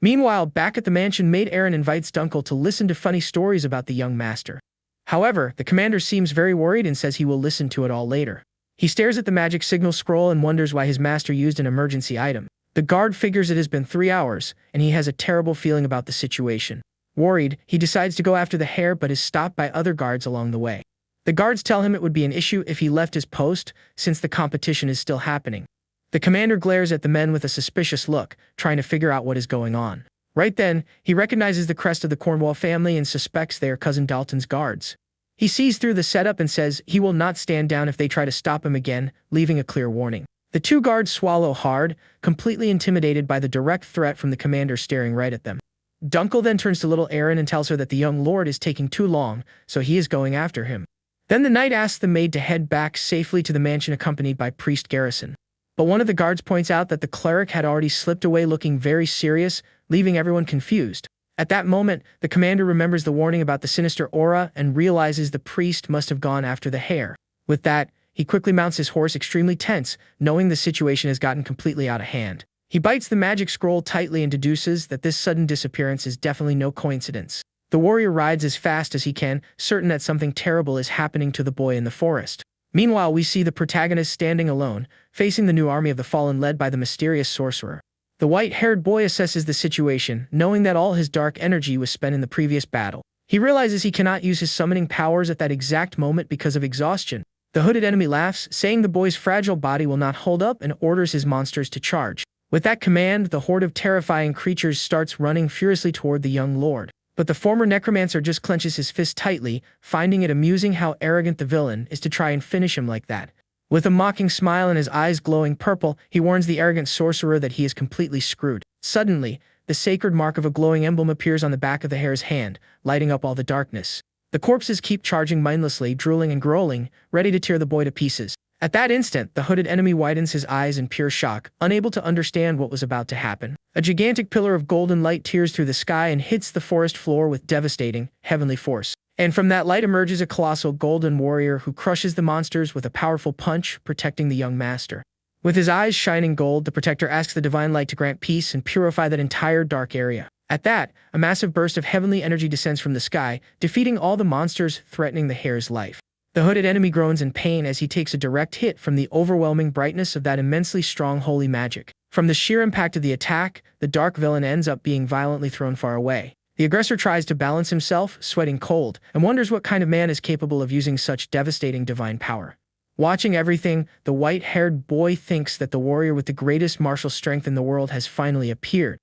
Meanwhile, back at the mansion, Maid Aaron invites Dunkel to listen to funny stories about the young master. However, the commander seems very worried and says he will listen to it all later. He stares at the magic signal scroll and wonders why his master used an emergency item. The guard figures it has been 3 hours, and he has a terrible feeling about the situation. Worried, he decides to go after the hare but is stopped by other guards along the way. The guards tell him it would be an issue if he left his post, since the competition is still happening. The commander glares at the men with a suspicious look, trying to figure out what is going on. Right then, he recognizes the crest of the Cornwall family and suspects they are cousin Dalton's guards. He sees through the setup and says he will not stand down if they try to stop him again, leaving a clear warning. The 2 guards swallow hard, completely intimidated by the direct threat from the commander staring right at them. Dunkel then turns to little Aaron and tells her that the young lord is taking too long, so he is going after him. Then the knight asks the maid to head back safely to the mansion accompanied by Priest Garrison. But one of the guards points out that the cleric had already slipped away looking very serious, leaving everyone confused. At that moment, the commander remembers the warning about the sinister aura and realizes the priest must have gone after the hare. With that, he quickly mounts his horse extremely tense, knowing the situation has gotten completely out of hand. He bites the magic scroll tightly and deduces that this sudden disappearance is definitely no coincidence. The warrior rides as fast as he can, certain that something terrible is happening to the boy in the forest. Meanwhile, we see the protagonist standing alone, facing the new army of the fallen led by the mysterious sorcerer. The white-haired boy assesses the situation, knowing that all his dark energy was spent in the previous battle. He realizes he cannot use his summoning powers at that exact moment because of exhaustion. The hooded enemy laughs, saying the boy's fragile body will not hold up and orders his monsters to charge. With that command, the horde of terrifying creatures starts running furiously toward the young lord. But the former necromancer just clenches his fist tightly, finding it amusing how arrogant the villain is to try and finish him like that. With a mocking smile and his eyes glowing purple, he warns the arrogant sorcerer that he is completely screwed. Suddenly, the sacred mark of a glowing emblem appears on the back of the hare's hand, lighting up all the darkness. The corpses keep charging mindlessly, drooling and growling, ready to tear the boy to pieces. At that instant, the hooded enemy widens his eyes in pure shock, unable to understand what was about to happen. A gigantic pillar of golden light tears through the sky and hits the forest floor with devastating, heavenly force. And from that light emerges a colossal golden warrior who crushes the monsters with a powerful punch, protecting the young master. With his eyes shining gold, the protector asks the divine light to grant peace and purify that entire dark area. At that, a massive burst of heavenly energy descends from the sky, defeating all the monsters threatening the hare's life. The hooded enemy groans in pain as he takes a direct hit from the overwhelming brightness of that immensely strong holy magic. From the sheer impact of the attack, the dark villain ends up being violently thrown far away. The aggressor tries to balance himself, sweating cold, and wonders what kind of man is capable of using such devastating divine power. Watching everything, the white-haired boy thinks that the warrior with the greatest martial strength in the world has finally appeared.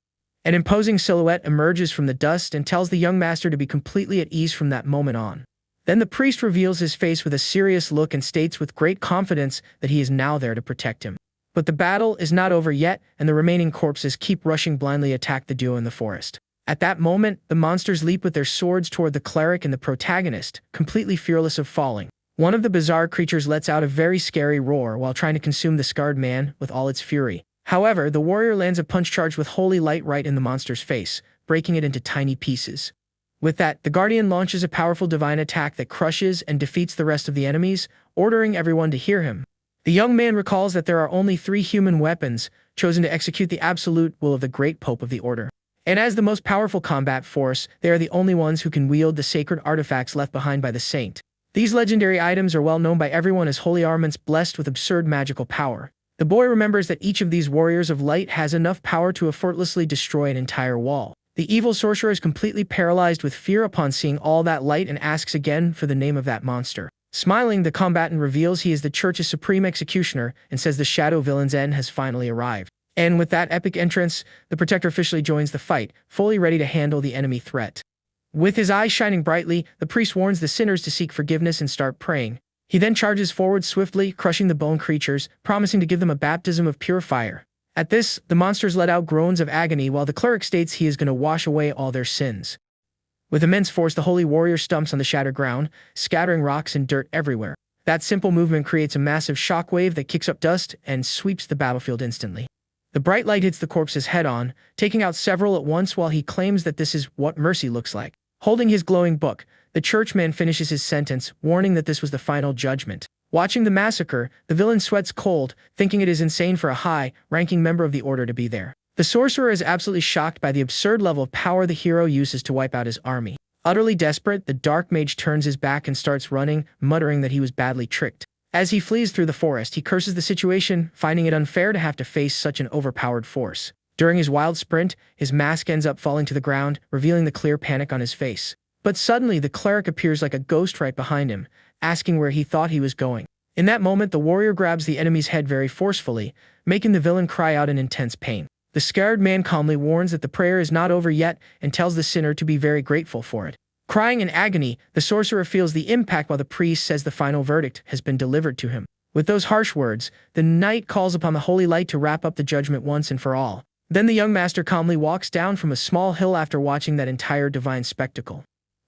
An imposing silhouette emerges from the dust and tells the young master to be completely at ease from that moment on. Then the priest reveals his face with a serious look and states with great confidence that he is now there to protect him. But the battle is not over yet, and the remaining corpses keep rushing blindly attack the duo in the forest. At that moment, the monsters leap with their swords toward the cleric and the protagonist, completely fearless of falling. One of the bizarre creatures lets out a very scary roar while trying to consume the scarred man with all its fury. However, the warrior lands a punch charged with holy light right in the monster's face, breaking it into tiny pieces. With that, the guardian launches a powerful divine attack that crushes and defeats the rest of the enemies, ordering everyone to hear him. The young man recalls that there are only 3 human weapons, chosen to execute the absolute will of the great Pope of the Order. And as the most powerful combat force, they are the only ones who can wield the sacred artifacts left behind by the saint. These legendary items are well known by everyone as holy armaments blessed with absurd magical power. The boy remembers that each of these warriors of light has enough power to effortlessly destroy an entire wall. The evil sorcerer is completely paralyzed with fear upon seeing all that light and asks again for the name of that monster. Smiling, the combatant reveals he is the church's supreme executioner and says the shadow villain's end has finally arrived. And with that epic entrance, the protector officially joins the fight, fully ready to handle the enemy threat. With his eyes shining brightly, the priest warns the sinners to seek forgiveness and start praying. He then charges forward swiftly, crushing the bone creatures, promising to give them a baptism of pure fire. At this, the monsters let out groans of agony while the cleric states he is going to wash away all their sins. With immense force, the holy warrior stumps on the shattered ground, scattering rocks and dirt everywhere. That simple movement creates a massive shockwave that kicks up dust and sweeps the battlefield instantly. The bright light hits the corpses head-on, taking out several at once while he claims that this is what mercy looks like. Holding his glowing book, the churchman finishes his sentence, warning that this was the final judgment. Watching the massacre, the villain sweats cold, thinking it is insane for a high-ranking member of the order to be there. The sorcerer is absolutely shocked by the absurd level of power the hero uses to wipe out his army. Utterly desperate, the dark mage turns his back and starts running, muttering that he was badly tricked. As he flees through the forest, he curses the situation, finding it unfair to have to face such an overpowered force. During his wild sprint, his mask ends up falling to the ground, revealing the clear panic on his face. But suddenly, the cleric appears like a ghost right behind him, asking where he thought he was going. In that moment, the warrior grabs the enemy's head very forcefully, making the villain cry out in intense pain. The scared man calmly warns that the prayer is not over yet and tells the sinner to be very grateful for it. Crying in agony, the sorcerer feels the impact while the priest says the final verdict has been delivered to him. With those harsh words, the knight calls upon the holy light to wrap up the judgment once and for all. Then the young master calmly walks down from a small hill after watching that entire divine spectacle.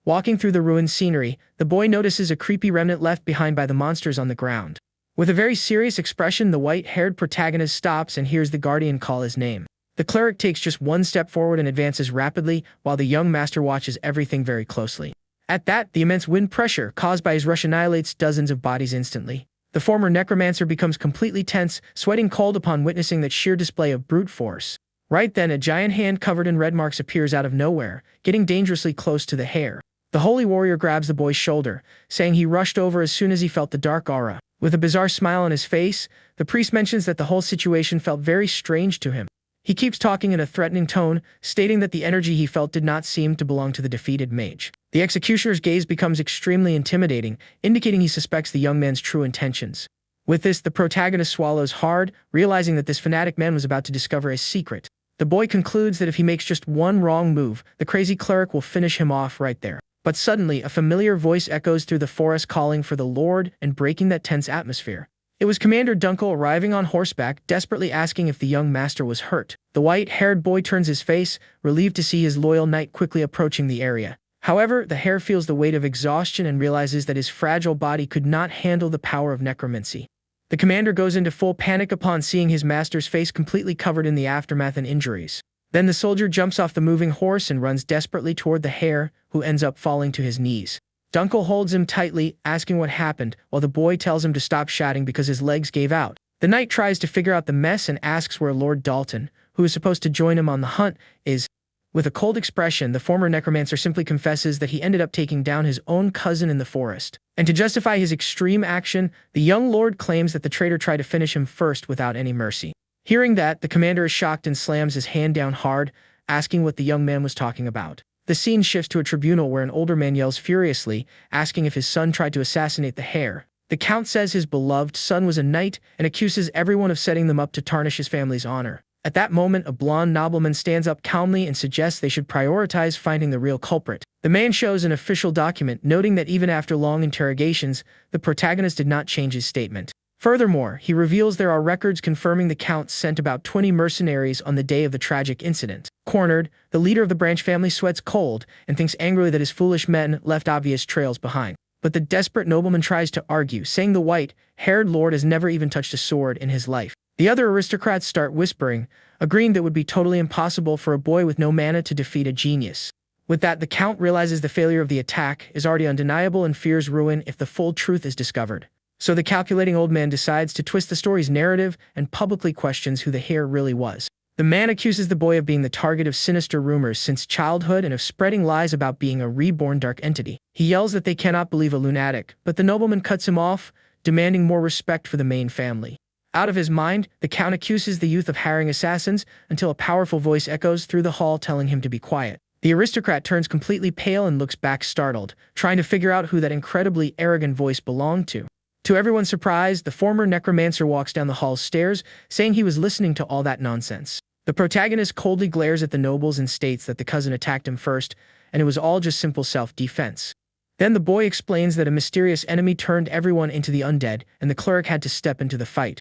Walking through the ruined scenery, the boy notices a creepy remnant left behind by the monsters on the ground. With a very serious expression, the white-haired protagonist stops and hears the guardian call his name. The cleric takes just one step forward and advances rapidly, while the young master watches everything very closely. At that, the immense wind pressure caused by his rush annihilates dozens of bodies instantly. The former necromancer becomes completely tense, sweating cold upon witnessing that sheer display of brute force. Right then, a giant hand covered in red marks appears out of nowhere, getting dangerously close to the hair. The holy warrior grabs the boy's shoulder, saying he rushed over as soon as he felt the dark aura. With a bizarre smile on his face, the priest mentions that the whole situation felt very strange to him. He keeps talking in a threatening tone, stating that the energy he felt did not seem to belong to the defeated mage. The executioner's gaze becomes extremely intimidating, indicating he suspects the young man's true intentions. With this, the protagonist swallows hard, realizing that this fanatic man was about to discover his secret. The boy concludes that if he makes just one wrong move, the crazy cleric will finish him off right there. But suddenly, a familiar voice echoes through the forest calling for the Lord and breaking that tense atmosphere. It was Commander Dunkel arriving on horseback, desperately asking if the young master was hurt. The white-haired boy turns his face, relieved to see his loyal knight quickly approaching the area. However, the hare feels the weight of exhaustion and realizes that his fragile body could not handle the power of necromancy. The commander goes into full panic upon seeing his master's face completely covered in the aftermath and injuries. Then the soldier jumps off the moving horse and runs desperately toward the hare, who ends up falling to his knees. Dunkel holds him tightly, asking what happened, while the boy tells him to stop shouting because his legs gave out. The knight tries to figure out the mess and asks where Lord Dalton, who is supposed to join him on the hunt, is. With a cold expression, the former necromancer simply confesses that he ended up taking down his own cousin in the forest. And to justify his extreme action, the young lord claims that the traitor tried to finish him first without any mercy. Hearing that, the commander is shocked and slams his hand down hard, asking what the young man was talking about. The scene shifts to a tribunal where an older man yells furiously, asking if his son tried to assassinate the heir. The count says his beloved son was a knight and accuses everyone of setting them up to tarnish his family's honor. At that moment, a blonde nobleman stands up calmly and suggests they should prioritize finding the real culprit. The man shows an official document noting that even after long interrogations, the protagonist did not change his statement. Furthermore, he reveals there are records confirming the count sent about 20 mercenaries on the day of the tragic incident. Cornered, the leader of the Branch family sweats cold and thinks angrily that his foolish men left obvious trails behind. But the desperate nobleman tries to argue, saying the white-haired lord has never even touched a sword in his life. The other aristocrats start whispering, agreeing that it would be totally impossible for a boy with no mana to defeat a genius. With that, the count realizes the failure of the attack is already undeniable and fears ruin if the full truth is discovered. So the calculating old man decides to twist the story's narrative and publicly questions who the heir really was. The man accuses the boy of being the target of sinister rumors since childhood and of spreading lies about being a reborn dark entity. He yells that they cannot believe a lunatic, but the nobleman cuts him off, demanding more respect for the main family. Out of his mind, the count accuses the youth of hiring assassins until a powerful voice echoes through the hall telling him to be quiet. The aristocrat turns completely pale and looks back startled, trying to figure out who that incredibly arrogant voice belonged to. To everyone's surprise, the former necromancer walks down the hall's stairs, saying he was listening to all that nonsense. The protagonist coldly glares at the nobles and states that the cousin attacked him first, and it was all just simple self-defense. Then the boy explains that a mysterious enemy turned everyone into the undead, and the cleric had to step into the fight.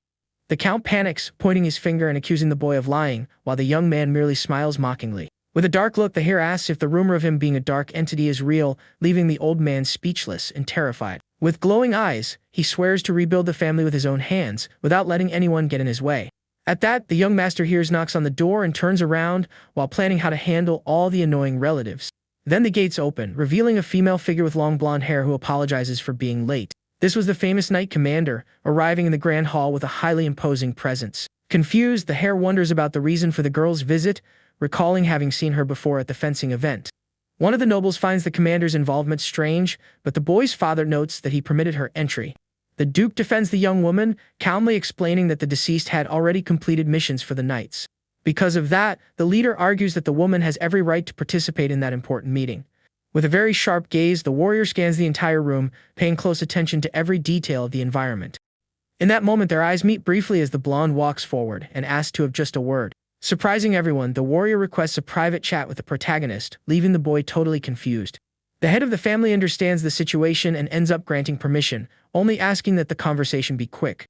The count panics, pointing his finger and accusing the boy of lying, while the young man merely smiles mockingly. With a dark look, the heir asks if the rumor of him being a dark entity is real, leaving the old man speechless and terrified. With glowing eyes, he swears to rebuild the family with his own hands, without letting anyone get in his way. At that, the young master hears knocks on the door and turns around, while planning how to handle all the annoying relatives. Then the gates open, revealing a female figure with long blonde hair who apologizes for being late. This was the famous knight commander, arriving in the grand hall with a highly imposing presence. Confused, the heir wonders about the reason for the girl's visit, recalling having seen her before at the fencing event. One of the nobles finds the commander's involvement strange, but the boy's father notes that he permitted her entry. The duke defends the young woman, calmly explaining that the deceased had already completed missions for the knights. Because of that, the leader argues that the woman has every right to participate in that important meeting. With a very sharp gaze, the warrior scans the entire room, paying close attention to every detail of the environment. In that moment, their eyes meet briefly as the blonde walks forward and asks to have just a word. Surprising everyone, the warrior requests a private chat with the protagonist, leaving the boy totally confused. The head of the family understands the situation and ends up granting permission, only asking that the conversation be quick.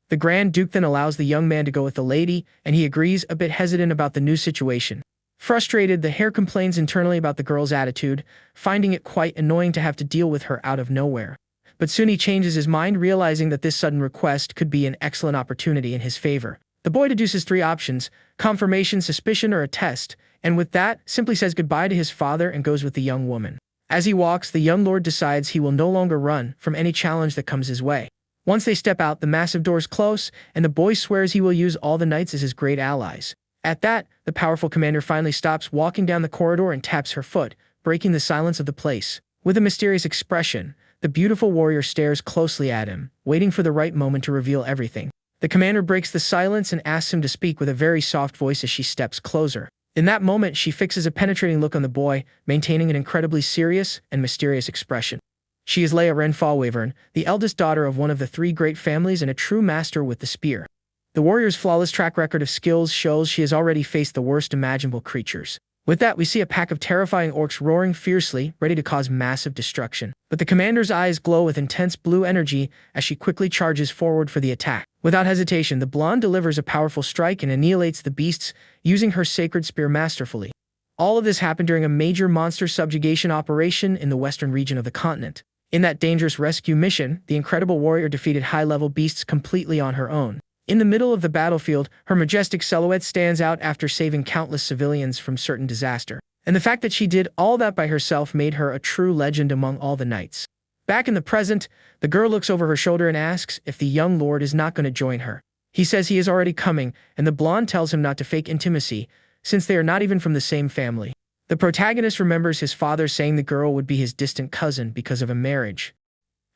The Grand Duke then allows the young man to go with the lady, and he agrees, a bit hesitant about the new situation. Frustrated, the heir complains internally about the girl's attitude, finding it quite annoying to have to deal with her out of nowhere. But soon he changes his mind, realizing that this sudden request could be an excellent opportunity in his favor. The boy deduces 3 options: confirmation, suspicion, or a test, and with that, simply says goodbye to his father and goes with the young woman. As he walks, the young lord decides he will no longer run from any challenge that comes his way. Once they step out, the massive doors close, and the boy swears he will use all the knights as his great allies. At that, the powerful commander finally stops walking down the corridor and taps her foot, breaking the silence of the place. With a mysterious expression, the beautiful warrior stares closely at him, waiting for the right moment to reveal everything. The commander breaks the silence and asks him to speak with a very soft voice as she steps closer. In that moment, she fixes a penetrating look on the boy, maintaining an incredibly serious and mysterious expression. She is Leia Renfall-Wavern, the eldest daughter of one of the 3 great families and a true master with the spear. The warrior's flawless track record of skills shows she has already faced the worst imaginable creatures. With that, we see a pack of terrifying orcs roaring fiercely, ready to cause massive destruction. But the commander's eyes glow with intense blue energy as she quickly charges forward for the attack. Without hesitation, the blonde delivers a powerful strike and annihilates the beasts, using her sacred spear masterfully. All of this happened during a major monster subjugation operation in the western region of the continent. In that dangerous rescue mission, the incredible warrior defeated high-level beasts completely on her own. In the middle of the battlefield, her majestic silhouette stands out after saving countless civilians from certain disaster. And the fact that she did all that by herself made her a true legend among all the knights. Back in the present, the girl looks over her shoulder and asks if the young lord is not going to join her. He says he is already coming, and the blonde tells him not to fake intimacy, since they are not even from the same family. The protagonist remembers his father saying the girl would be his distant cousin because of a marriage.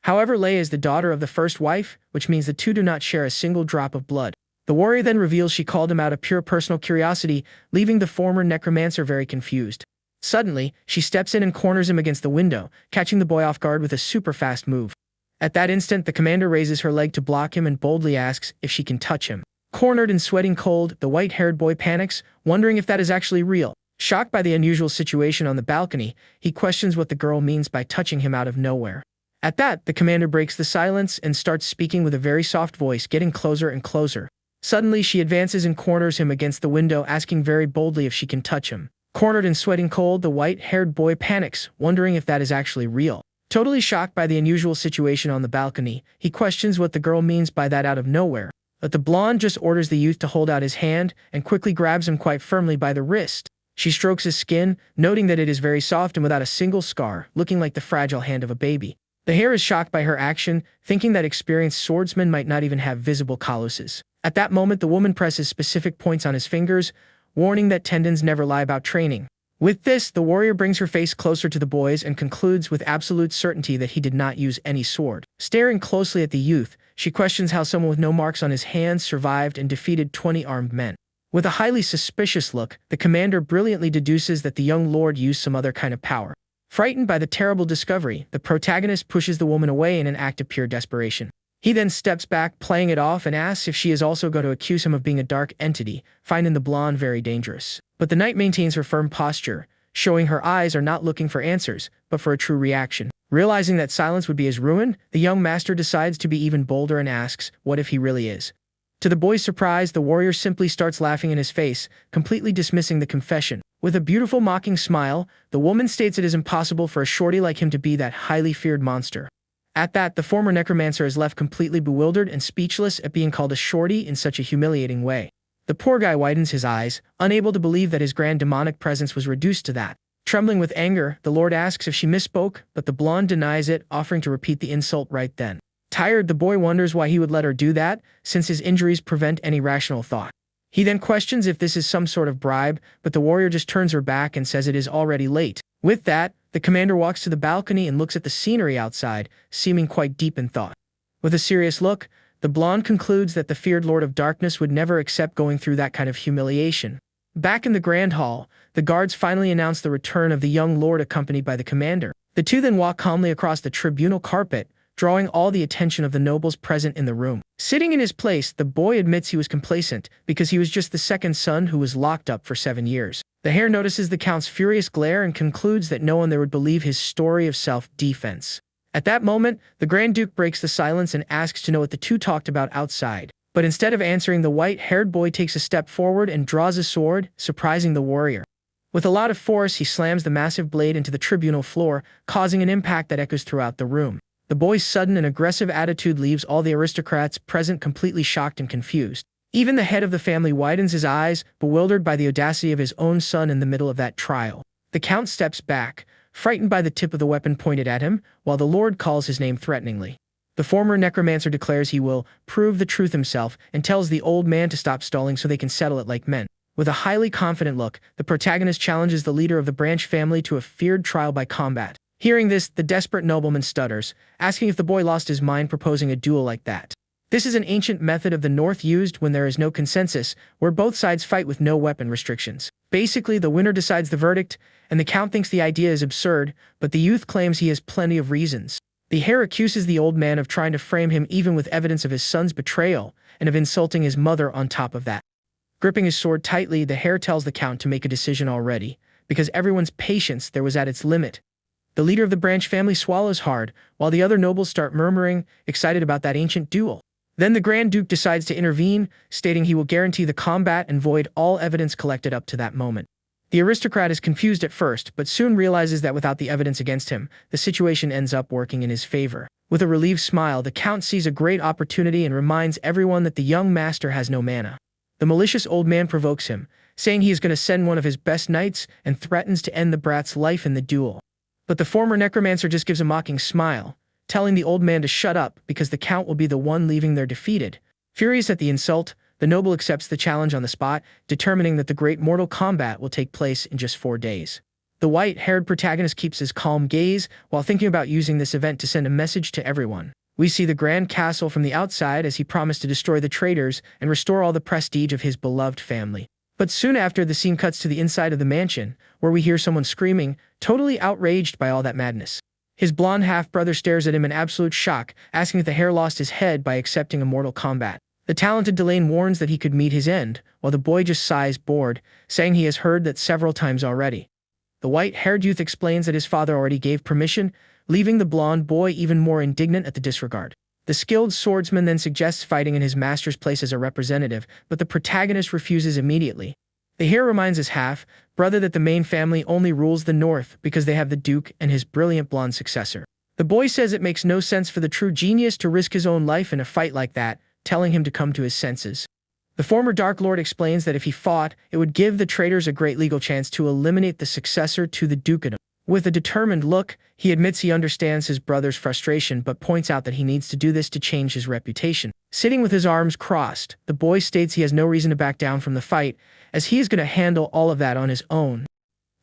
However, Leia is the daughter of the first wife, which means the two do not share a single drop of blood. The warrior then reveals she called him out of pure personal curiosity, leaving the former necromancer very confused. Suddenly, she steps in and corners him against the window, catching the boy off guard with a super fast move. At that instant, the commander raises her leg to block him and boldly asks if she can touch him. Cornered and sweating cold, the white-haired boy panics, wondering if that is actually real. Shocked by the unusual situation on the balcony, he questions what the girl means by touching him out of nowhere. At that, the commander breaks the silence and starts speaking with a very soft voice, getting closer and closer. Suddenly, she advances and corners him against the window, asking very boldly if she can touch him. Cornered and sweating cold, the white-haired boy panics, wondering if that is actually real. Totally shocked by the unusual situation on the balcony, he questions what the girl means by that out of nowhere. But the blonde just orders the youth to hold out his hand and quickly grabs him quite firmly by the wrist. She strokes his skin, noting that it is very soft and without a single scar, looking like the fragile hand of a baby. The hare is shocked by her action, thinking that experienced swordsmen might not even have visible calluses. At that moment, the woman presses specific points on his fingers, warning that tendons never lie about training. With this, the warrior brings her face closer to the boys and concludes with absolute certainty that he did not use any sword. Staring closely at the youth, she questions how someone with no marks on his hands survived and defeated 20 armed men. With a highly suspicious look, the commander brilliantly deduces that the young lord used some other kind of power. Frightened by the terrible discovery, the protagonist pushes the woman away in an act of pure desperation. He then steps back, playing it off, and asks if she is also going to accuse him of being a dark entity, finding the blonde very dangerous. But the knight maintains her firm posture, showing her eyes are not looking for answers, but for a true reaction. Realizing that silence would be his ruin, the young master decides to be even bolder and asks, what if he really is? To the boy's surprise, the warrior simply starts laughing in his face, completely dismissing the confession. With a beautiful mocking smile, the woman states it is impossible for a shorty like him to be that highly feared monster. At that, the former necromancer is left completely bewildered and speechless at being called a shorty in such a humiliating way. The poor guy widens his eyes, unable to believe that his grand demonic presence was reduced to that. Trembling with anger, the lord asks if she misspoke, but the blonde denies it, offering to repeat the insult right then. Tired, the boy wonders why he would let her do that, since his injuries prevent any rational thought. He then questions if this is some sort of bribe, but the warrior just turns her back and says it is already late. With that, the commander walks to the balcony and looks at the scenery outside, seeming quite deep in thought. With a serious look, the blonde concludes that the feared Lord of Darkness would never accept going through that kind of humiliation. Back in the Grand Hall, the guards finally announce the return of the young lord accompanied by the commander. The two then walk calmly across the tribunal carpet, drawing all the attention of the nobles present in the room. Sitting in his place, the boy admits he was complacent because he was just the second son who was locked up for 7 years. The hare notices the count's furious glare and concludes that no one there would believe his story of self-defense. At that moment, the Grand Duke breaks the silence and asks to know what the two talked about outside. But instead of answering, the white-haired boy takes a step forward and draws a sword, surprising the warrior. With a lot of force, he slams the massive blade into the tribunal floor, causing an impact that echoes throughout the room. The boy's sudden and aggressive attitude leaves all the aristocrats present completely shocked and confused. Even the head of the family widens his eyes, bewildered by the audacity of his own son in the middle of that trial. The count steps back, frightened by the tip of the weapon pointed at him, while the lord calls his name threateningly. The former necromancer declares he will prove the truth himself and tells the old man to stop stalling so they can settle it like men. With a highly confident look, the protagonist challenges the leader of the Branch family to a feared trial by combat. Hearing this, the desperate nobleman stutters, asking if the boy lost his mind proposing a duel like that. This is an ancient method of the North used when there is no consensus, where both sides fight with no weapon restrictions. Basically, the winner decides the verdict, and the count thinks the idea is absurd, but the youth claims he has plenty of reasons. The hare accuses the old man of trying to frame him even with evidence of his son's betrayal, and of insulting his mother on top of that. Gripping his sword tightly, the hare tells the count to make a decision already, because everyone's patience there was at its limit. The leader of the Branch family swallows hard, while the other nobles start murmuring, excited about that ancient duel. Then the Grand Duke decides to intervene, stating he will guarantee the combat and void all evidence collected up to that moment. The aristocrat is confused at first, but soon realizes that without the evidence against him, the situation ends up working in his favor. With a relieved smile, the count sees a great opportunity and reminds everyone that the young master has no mana. The malicious old man provokes him, saying he is going to send one of his best knights and threatens to end the brat's life in the duel. But the former necromancer just gives a mocking smile, telling the old man to shut up because the count will be the one leaving there defeated. Furious at the insult, the noble accepts the challenge on the spot, determining that the great mortal combat will take place in just 4 days. The white-haired protagonist keeps his calm gaze while thinking about using this event to send a message to everyone. We see the grand castle from the outside as he promised to destroy the traitors and restore all the prestige of his beloved family. But soon after, the scene cuts to the inside of the mansion, where we hear someone screaming, totally outraged by all that madness. His blonde half-brother stares at him in absolute shock, asking if the hare lost his head by accepting a mortal combat. The talented Delane warns that he could meet his end, while the boy just sighs bored, saying he has heard that several times already. The white-haired youth explains that his father already gave permission, leaving the blonde boy even more indignant at the disregard. The skilled swordsman then suggests fighting in his master's place as a representative, but the protagonist refuses immediately. The hare reminds his half-brother that the main family only rules the north because they have the Duke and his brilliant blonde successor. The boy says it makes no sense for the true genius to risk his own life in a fight like that, telling him to come to his senses. The former Dark Lord explains that if he fought, it would give the traitors a great legal chance to eliminate the successor to the dukedom. With a determined look, he admits he understands his brother's frustration but points out that he needs to do this to change his reputation. Sitting with his arms crossed, the boy states he has no reason to back down from the fight, as he is going to handle all of that on his own.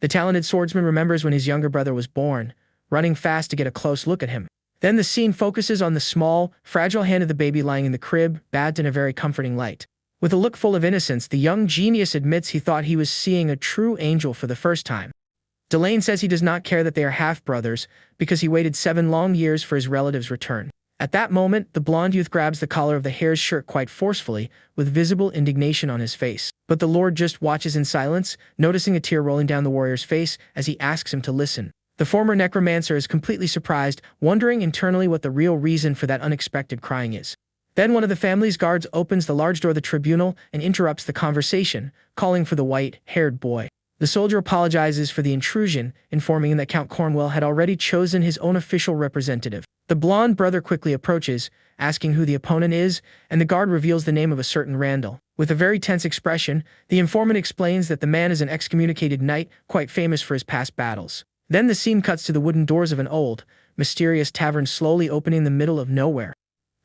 The talented swordsman remembers when his younger brother was born, running fast to get a close look at him. Then the scene focuses on the small, fragile hand of the baby lying in the crib, bathed in a very comforting light. With a look full of innocence, the young genius admits he thought he was seeing a true angel for the first time. Delane says he does not care that they are half-brothers, because he waited 7 long years for his relative's return. At that moment, the blonde youth grabs the collar of the hare's shirt quite forcefully, with visible indignation on his face. But the Lord just watches in silence, noticing a tear rolling down the warrior's face as he asks him to listen. The former necromancer is completely surprised, wondering internally what the real reason for that unexpected crying is. Then one of the family's guards opens the large door of the tribunal and interrupts the conversation, calling for the white-haired boy. The soldier apologizes for the intrusion, informing him that Count Cornwell had already chosen his own official representative. The blonde brother quickly approaches, asking who the opponent is, and the guard reveals the name of a certain Randall. With a very tense expression, the informant explains that the man is an excommunicated knight, quite famous for his past battles. Then the scene cuts to the wooden doors of an old, mysterious tavern slowly opening in the middle of nowhere.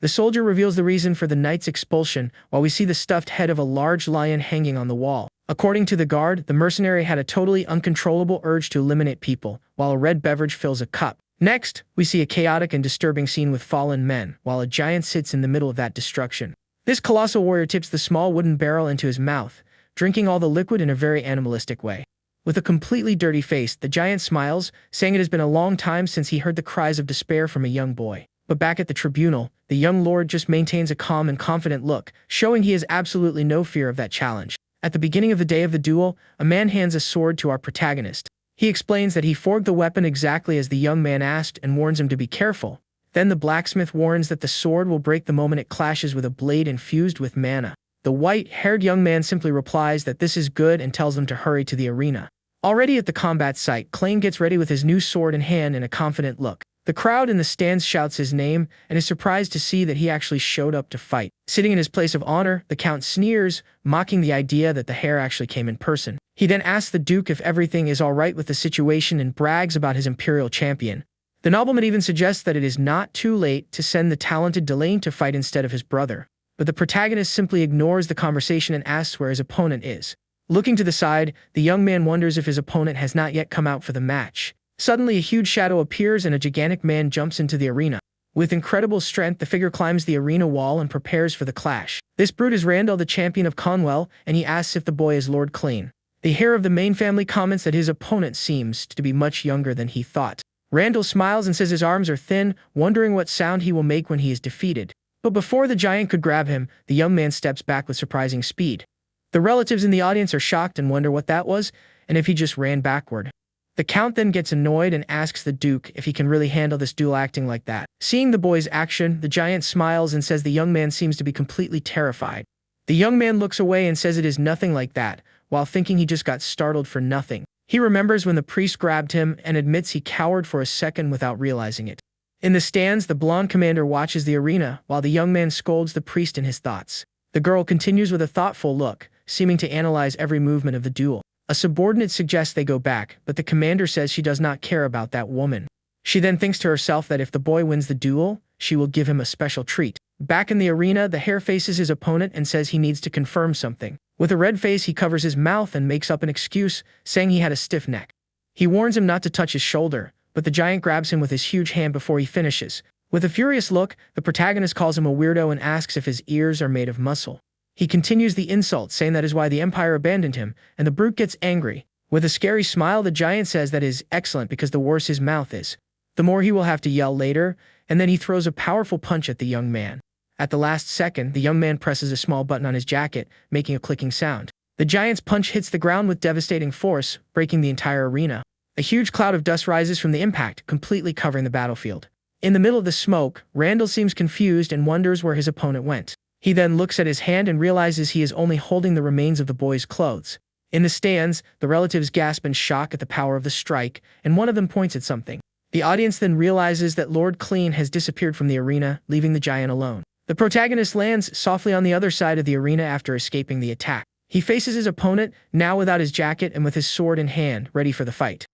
The soldier reveals the reason for the knight's expulsion, while we see the stuffed head of a large lion hanging on the wall. According to the guard, the mercenary had a totally uncontrollable urge to eliminate people, while a red beverage fills a cup. Next, we see a chaotic and disturbing scene with fallen men, while a giant sits in the middle of that destruction. This colossal warrior tips the small wooden barrel into his mouth, drinking all the liquid in a very animalistic way. With a completely dirty face, the giant smiles, saying it has been a long time since he heard the cries of despair from a young boy. But back at the tribunal, the young lord just maintains a calm and confident look, showing he has absolutely no fear of that challenge. At the beginning of the day of the duel, a man hands a sword to our protagonist. He explains that he forged the weapon exactly as the young man asked and warns him to be careful. Then the blacksmith warns that the sword will break the moment it clashes with a blade infused with mana. The white-haired young man simply replies that this is good and tells them to hurry to the arena. Already at the combat site, Klain gets ready with his new sword in hand and a confident look. The crowd in the stands shouts his name and is surprised to see that he actually showed up to fight. Sitting in his place of honor, the Count sneers, mocking the idea that the hare actually came in person. He then asks the Duke if everything is alright with the situation and brags about his imperial champion. The nobleman even suggests that it is not too late to send the talented Delane to fight instead of his brother. But the protagonist simply ignores the conversation and asks where his opponent is. Looking to the side, the young man wonders if his opponent has not yet come out for the match. Suddenly, a huge shadow appears and a gigantic man jumps into the arena. With incredible strength, the figure climbs the arena wall and prepares for the clash. This brute is Randall, the champion of Cornwell, and he asks if the boy is Lord Klain. The heir of the main family comments that his opponent seems to be much younger than he thought. Randall smiles and says his arms are thin, wondering what sound he will make when he is defeated. But before the giant could grab him, the young man steps back with surprising speed. The relatives in the audience are shocked and wonder what that was, and if he just ran backward. The Count then gets annoyed and asks the Duke if he can really handle this duel acting like that. Seeing the boy's action, the giant smiles and says the young man seems to be completely terrified. The young man looks away and says it is nothing like that, while thinking he just got startled for nothing. He remembers when the priest grabbed him and admits he cowered for a second without realizing it. In the stands, the blonde commander watches the arena, while the young man scolds the priest in his thoughts. The girl continues with a thoughtful look, seeming to analyze every movement of the duel. A subordinate suggests they go back, but the commander says she does not care about that woman. She then thinks to herself that if the boy wins the duel, she will give him a special treat. Back in the arena, the hare faces his opponent and says he needs to confirm something. With a red face, he covers his mouth and makes up an excuse, saying he had a stiff neck. He warns him not to touch his shoulder, but the giant grabs him with his huge hand before he finishes. With a furious look, the protagonist calls him a weirdo and asks if his ears are made of muscle. He continues the insult, saying that is why the Empire abandoned him, and the brute gets angry. With a scary smile, the giant says that is excellent because the worse his mouth is, the more he will have to yell later, and then he throws a powerful punch at the young man. At the last second, the young man presses a small button on his jacket, making a clicking sound. The giant's punch hits the ground with devastating force, breaking the entire arena. A huge cloud of dust rises from the impact, completely covering the battlefield. In the middle of the smoke, Randall seems confused and wonders where his opponent went. He then looks at his hand and realizes he is only holding the remains of the boy's clothes. In the stands, the relatives gasp in shock at the power of the strike, and one of them points at something. The audience then realizes that Lord Clean has disappeared from the arena, leaving the giant alone. The protagonist lands softly on the other side of the arena after escaping the attack. He faces his opponent, now without his jacket and with his sword in hand, ready for the fight.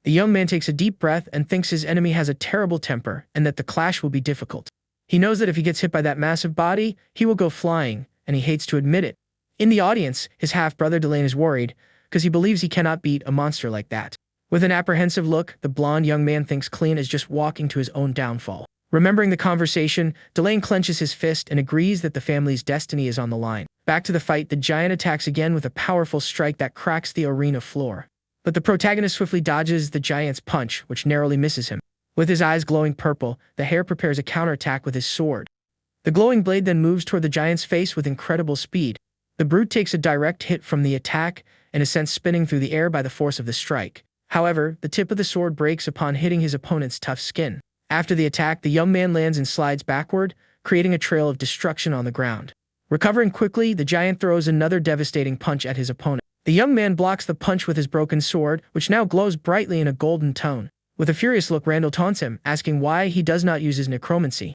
The young man takes a deep breath and thinks his enemy has a terrible temper and that the clash will be difficult. He knows that if he gets hit by that massive body, he will go flying, and he hates to admit it. In the audience, his half-brother Delane is worried, because he believes he cannot beat a monster like that. With an apprehensive look, the blonde young man thinks Clean is just walking to his own downfall. Remembering the conversation, Delane clenches his fist and agrees that the family's destiny is on the line. Back to the fight, the giant attacks again with a powerful strike that cracks the arena floor. But the protagonist swiftly dodges the giant's punch, which narrowly misses him. With his eyes glowing purple, the hare prepares a counterattack with his sword. The glowing blade then moves toward the giant's face with incredible speed. The brute takes a direct hit from the attack and is sent spinning through the air by the force of the strike. However, the tip of the sword breaks upon hitting his opponent's tough skin. After the attack, the young man lands and slides backward, creating a trail of destruction on the ground. Recovering quickly, the giant throws another devastating punch at his opponent. The young man blocks the punch with his broken sword, which now glows brightly in a golden tone. With a furious look, Randall taunts him, asking why he does not use his necromancy.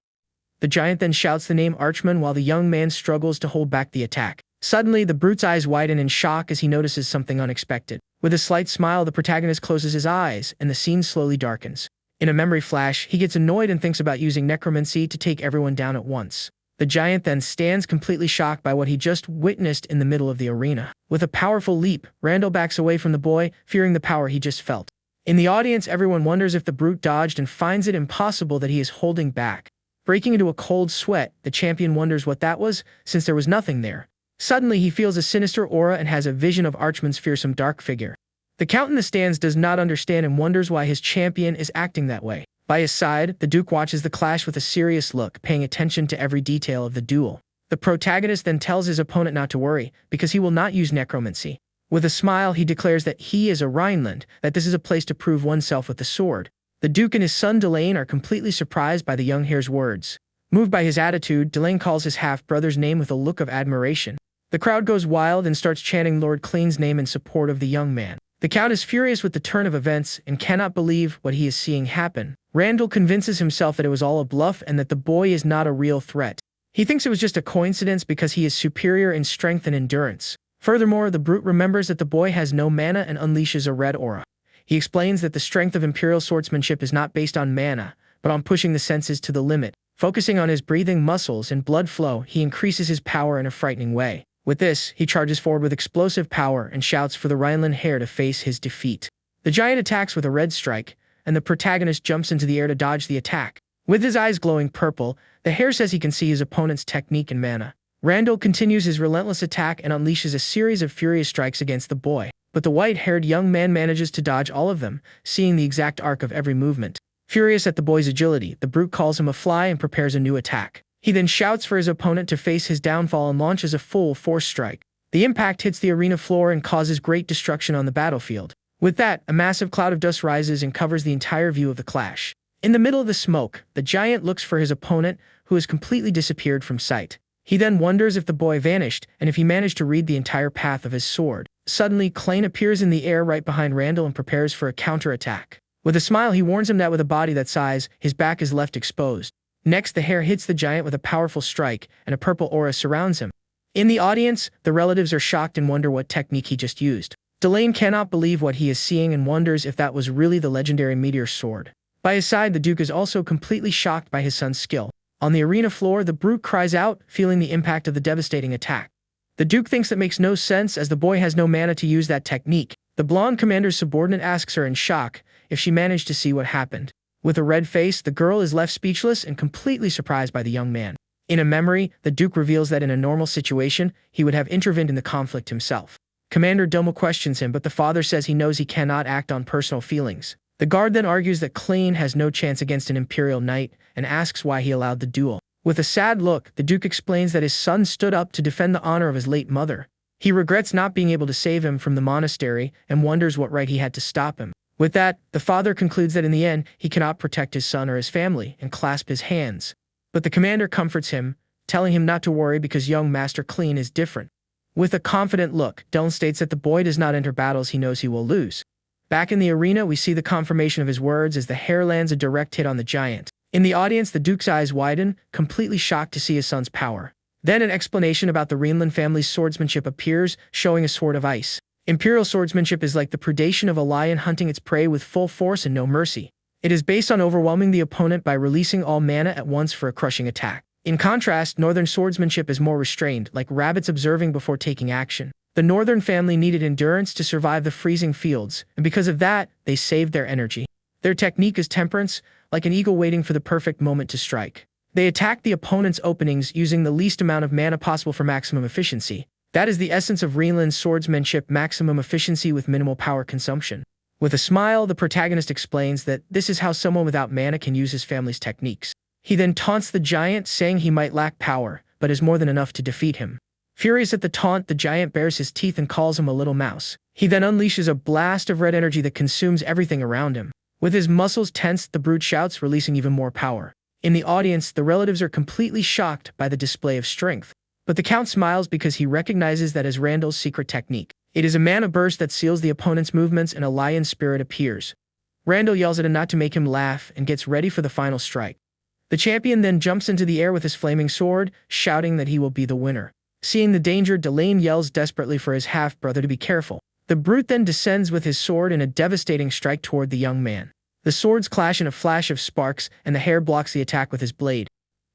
The giant then shouts the name Archman while the young man struggles to hold back the attack. Suddenly, the brute's eyes widen in shock as he notices something unexpected. With a slight smile, the protagonist closes his eyes, and the scene slowly darkens. In a memory flash, he gets annoyed and thinks about using necromancy to take everyone down at once. The giant then stands completely shocked by what he just witnessed in the middle of the arena. With a powerful leap, Randall backs away from the boy, fearing the power he just felt. In the audience, everyone wonders if the brute dodged and finds it impossible that he is holding back. Breaking into a cold sweat, the champion wonders what that was, since there was nothing there. Suddenly, he feels a sinister aura and has a vision of Archman's fearsome dark figure. The count in the stands does not understand and wonders why his champion is acting that way. By his side, the Duke watches the clash with a serious look, paying attention to every detail of the duel. The protagonist then tells his opponent not to worry, because he will not use necromancy. With a smile, he declares that he is a Rhineland, that this is a place to prove oneself with the sword. The Duke and his son Delane are completely surprised by the young hare's words. Moved by his attitude, Delane calls his half-brother's name with a look of admiration. The crowd goes wild and starts chanting Lord Clean's name in support of the young man. The Count is furious with the turn of events and cannot believe what he is seeing happen. Randall convinces himself that it was all a bluff and that the boy is not a real threat. He thinks it was just a coincidence because he is superior in strength and endurance. Furthermore, the brute remembers that the boy has no mana and unleashes a red aura. He explains that the strength of Imperial swordsmanship is not based on mana, but on pushing the senses to the limit. Focusing on his breathing muscles and blood flow, he increases his power in a frightening way. With this, he charges forward with explosive power and shouts for the Rhineland hare to face his defeat. The giant attacks with a red strike, and the protagonist jumps into the air to dodge the attack. With his eyes glowing purple, the hare says he can see his opponent's technique and mana. Randall continues his relentless attack and unleashes a series of furious strikes against the boy. But the white-haired young man manages to dodge all of them, seeing the exact arc of every movement. Furious at the boy's agility, the brute calls him a fly and prepares a new attack. He then shouts for his opponent to face his downfall and launches a full force strike. The impact hits the arena floor and causes great destruction on the battlefield. With that, a massive cloud of dust rises and covers the entire view of the clash. In the middle of the smoke, the giant looks for his opponent, who has completely disappeared from sight. He then wonders if the boy vanished and if he managed to read the entire path of his sword. Suddenly, Klain appears in the air right behind Randall and prepares for a counterattack. With a smile, he warns him that with a body that size, his back is left exposed. Next, the hare hits the giant with a powerful strike, and a purple aura surrounds him. In the audience, the relatives are shocked and wonder what technique he just used. Delane cannot believe what he is seeing and wonders if that was really the legendary meteor sword. By his side, the Duke is also completely shocked by his son's skill. On the arena floor, the brute cries out, feeling the impact of the devastating attack. The Duke thinks that makes no sense as the boy has no mana to use that technique. The blonde commander's subordinate asks her in shock if she managed to see what happened. With a red face, the girl is left speechless and completely surprised by the young man. In a memory, the Duke reveals that in a normal situation, he would have intervened in the conflict himself. Commander Domo questions him, but the father says he knows he cannot act on personal feelings. The guard then argues that Klein has no chance against an Imperial Knight and asks why he allowed the duel. With a sad look, the Duke explains that his son stood up to defend the honor of his late mother. He regrets not being able to save him from the monastery and wonders what right he had to stop him. With that, the father concludes that in the end, he cannot protect his son or his family and clasp his hands. But the commander comforts him, telling him not to worry because young Master Klein is different. With a confident look, Dylan states that the boy does not enter battles he knows he will lose. Back in the arena, we see the confirmation of his words as the hair lands a direct hit on the giant. In the audience, the Duke's eyes widen, completely shocked to see his son's power. Then an explanation about the Reinland family's swordsmanship appears, showing a sword of ice. Imperial swordsmanship is like the predation of a lion hunting its prey with full force and no mercy. It is based on overwhelming the opponent by releasing all mana at once for a crushing attack. In contrast, Northern swordsmanship is more restrained, like rabbits observing before taking action. The Northern family needed endurance to survive the freezing fields, and because of that, they saved their energy. Their technique is temperance, like an eagle waiting for the perfect moment to strike. They attack the opponent's openings using the least amount of mana possible for maximum efficiency. That is the essence of Reinland's swordsmanship: maximum efficiency with minimal power consumption. With a smile, the protagonist explains that this is how someone without mana can use his family's techniques. He then taunts the giant, saying he might lack power, but is more than enough to defeat him. Furious at the taunt, the giant bares his teeth and calls him a little mouse. He then unleashes a blast of red energy that consumes everything around him. With his muscles tensed, the brute shouts, releasing even more power. In the audience, the relatives are completely shocked by the display of strength. But the Count smiles because he recognizes that as Randall's secret technique. It is a mana burst that seals the opponent's movements and a lion spirit appears. Randall yells at him not to make him laugh and gets ready for the final strike. The champion then jumps into the air with his flaming sword, shouting that he will be the winner. Seeing the danger, Delane yells desperately for his half-brother to be careful. The brute then descends with his sword in a devastating strike toward the young man. The swords clash in a flash of sparks, and the hare blocks the attack with his blade.